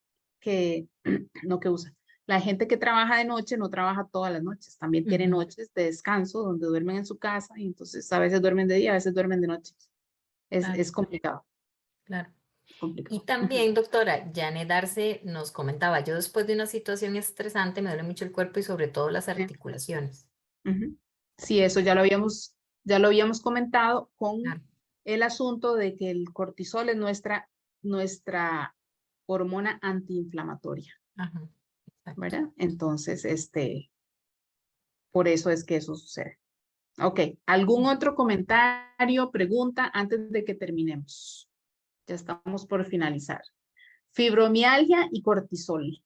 la gente que trabaja de noche no trabaja todas las noches, también tiene noches de descanso donde duermen en su casa y entonces a veces duermen de día, a veces duermen de noche. Es complicado. Claro. Complicado. Y también, doctora, Janet Darce nos comentaba, yo después de una situación estresante me duele mucho el cuerpo y sobre todo las articulaciones. Sí, eso ya lo habíamos comentado con Claro. el asunto de que el cortisol es nuestra hormona antiinflamatoria, Ajá. Exacto. ¿verdad? Entonces, por eso es que eso sucede. Ok, ¿algún otro comentario, pregunta antes de que terminemos? Ya estamos por finalizar. Fibromialgia y cortisol.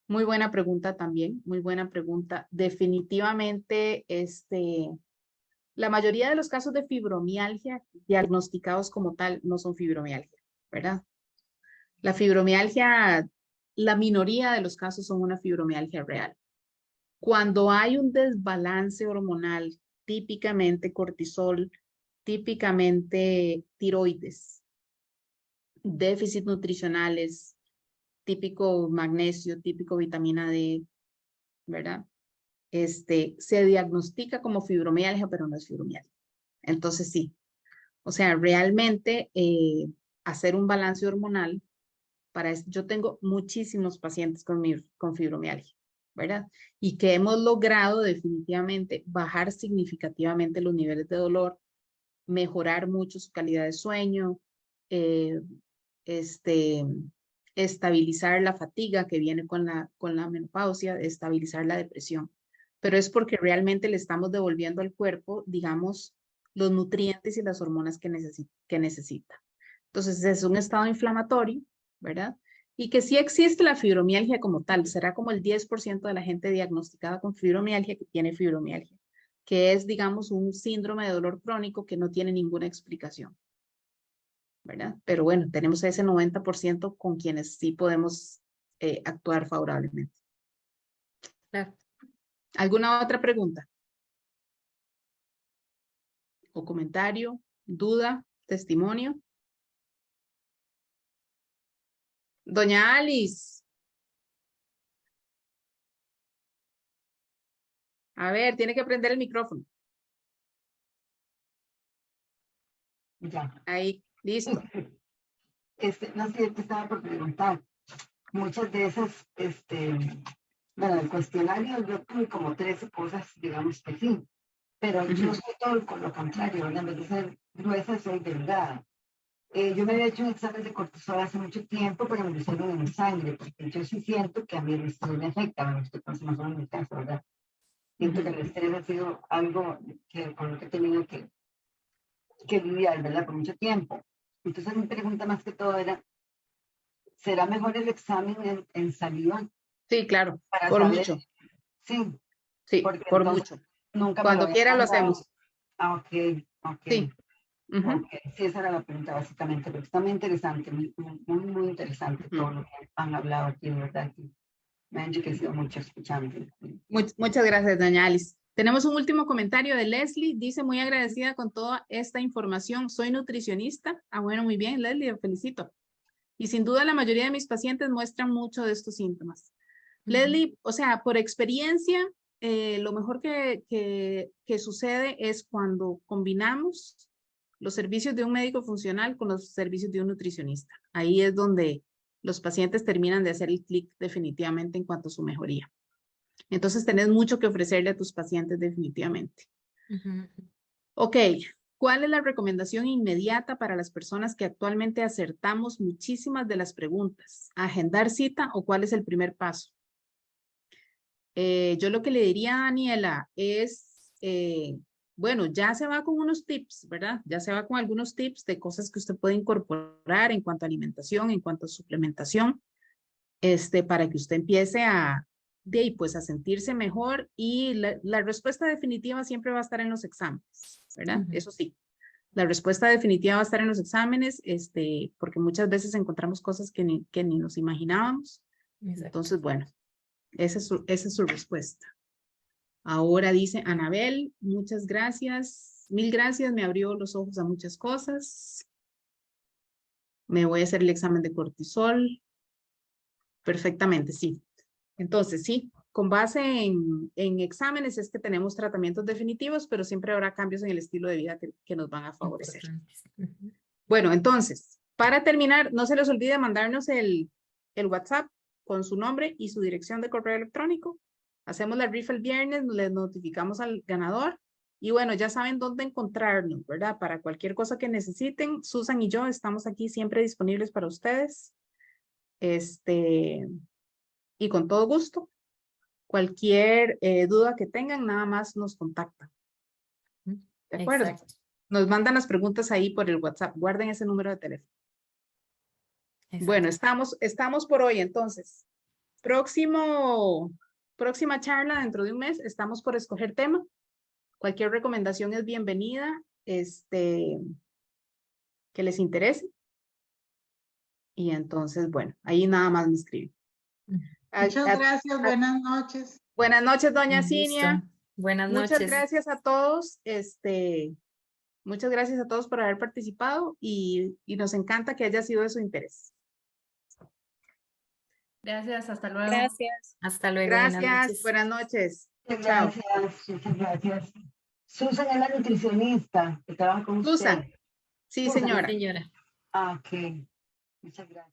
Muy buena pregunta también, muy buena pregunta. Definitivamente, la mayoría de los casos de fibromialgia diagnosticados como tal no son fibromialgia, ¿verdad? La fibromialgia, la minoría de los casos son una fibromialgia real. Cuando hay un desbalance hormonal, típicamente cortisol, típicamente tiroides, déficit nutricionales, típico magnesio, típico vitamina D, ¿verdad? Se diagnostica como fibromialgia, pero no es fibromialgia. Entonces sí, o sea, realmente hacer un balance hormonal, yo tengo muchísimos pacientes con fibromialgia, ¿verdad? Y que hemos logrado definitivamente bajar significativamente los niveles de dolor, mejorar mucho su calidad de sueño, eh, estabilizar la fatiga que viene con la menopausia, estabilizar la depresión. Pero es porque realmente le estamos devolviendo al cuerpo, digamos, los nutrientes y las hormonas que necesita. Entonces, es un estado inflamatorio, ¿verdad? Y que sí existe la fibromialgia como tal, será como el 10% de la gente diagnosticada con fibromialgia que tiene fibromialgia, que es, digamos, un síndrome de dolor crónico que no tiene ninguna explicación, ¿verdad? Pero bueno, tenemos ese 90% con quienes sí podemos actuar favorablemente. Claro. ¿Alguna otra pregunta? ¿O comentario? ¿Duda? ¿Testimonio? Doña Alice. A ver, tiene que prender el micrófono. Ya. Ahí, listo. No sé, yo te estaba por preguntar. Muchas de esas, bueno, el cuestionario yo tuve como 13 cosas, digamos que sí, pero yo soy todo con lo contrario, ¿verdad? En vez de ser gruesa, soy delgada. Yo me había hecho un examen de cortisol hace mucho tiempo, pero me lo hicieron en sangre, porque yo sí siento que a mí el estrés me afecta, bueno, estoy pensando en mi caso, ¿verdad? Siento que el estrés ha sido algo con lo que he tenido que lidiar, ¿verdad? Por mucho tiempo. Entonces mi pregunta más que todo era, ¿será mejor el examen en saliva Sí, claro, para por saber? mucho. Sí, Sí, porque por entonces mucho. nunca me lo Cuando habían quiera lo mandado. hacemos. Ah, ok, ok. Sí. Ujú. Ok, sí, esa era la pregunta básicamente, porque está muy interesante, muy interesante todo lo que han hablado aquí, de verdad, que me ha enriquecido mucho escuchando. Muchas gracias, doña Alice. Tenemos un último comentario de Leslie. Dice, muy agradecida con toda esta información. Soy nutricionista. Ah, bueno, muy bien, Leslie, felicito. Y sin duda la mayoría de mis pacientes muestran mucho de estos síntomas. Leslie, o sea, por experiencia, lo mejor que sucede es cuando combinamos los servicios de un médico funcional con los servicios de un nutricionista. Ahí es donde los pacientes terminan de hacer el clic definitivamente en cuanto a su mejoría. Entonces, tenés mucho que ofrecerle a tus pacientes definitivamente. Ok, ¿cuál es la recomendación inmediata para las personas que actualmente acertamos muchísimas de las preguntas? ¿Agendar cita o cuál es el primer paso? Yo lo que le diría a Daniela es, bueno, ya se va con unos tips, ¿verdad? Ya se va con algunos tips de cosas que usted puede incorporar en cuanto a alimentación, en cuanto a suplementación, para que usted empiece pues a sentirse mejor y la respuesta definitiva siempre va a estar en los exámenes, ¿verdad? Eso sí, la respuesta definitiva va a estar en los exámenes, porque muchas veces encontramos cosas que ni nos imaginábamos. Exacto. Entonces, bueno, esa es su respuesta. Ahora dice Anabel, muchas gracias, mil gracias, me abrió los ojos a muchas cosas. Me voy a hacer el examen de cortisol. Perfectamente, sí. Entonces, sí, con base en exámenes es que tenemos tratamientos definitivos, pero siempre habrá cambios en el estilo de vida que nos van a favorecer. Bueno, entonces, para terminar, no se les olvide mandarnos el WhatsApp con su nombre y su dirección de correo electrónico. Hacemos la rifa el viernes, les notificamos al ganador. Y bueno, ya saben dónde encontrarnos, ¿verdad? Para cualquier cosa que necesiten, Susan y yo estamos aquí siempre disponibles para ustedes. Y con todo gusto, cualquier duda que tengan, nada más nos contactan. ¿De acuerdo? Exacto. Nos mandan las preguntas ahí por el WhatsApp. Guarden ese número de teléfono. Exacto. Bueno, estamos por hoy entonces. Próxima charla dentro de un mes. Estamos por escoger tema. Cualquier recomendación es bienvenida, que les interese. Y entonces, bueno, ahí nada más me escriben. Muchas gracias, buenas noches. Buenas noches, doña Un gusto. Cinia. Buenas Muchas noches. gracias a todos. Muchas gracias a todos por haber participado y nos encanta que haya sido de su interés. Gracias, hasta luego. Gracias. Hasta luego. Buenas Gracias, noches. buenas noches. Muchas Chao. gracias, muchas gracias. Susan es la nutricionista que trabaja con usted. Susan. Sí, Susan. señora. Señora. Ah, ok. Muchas gracias.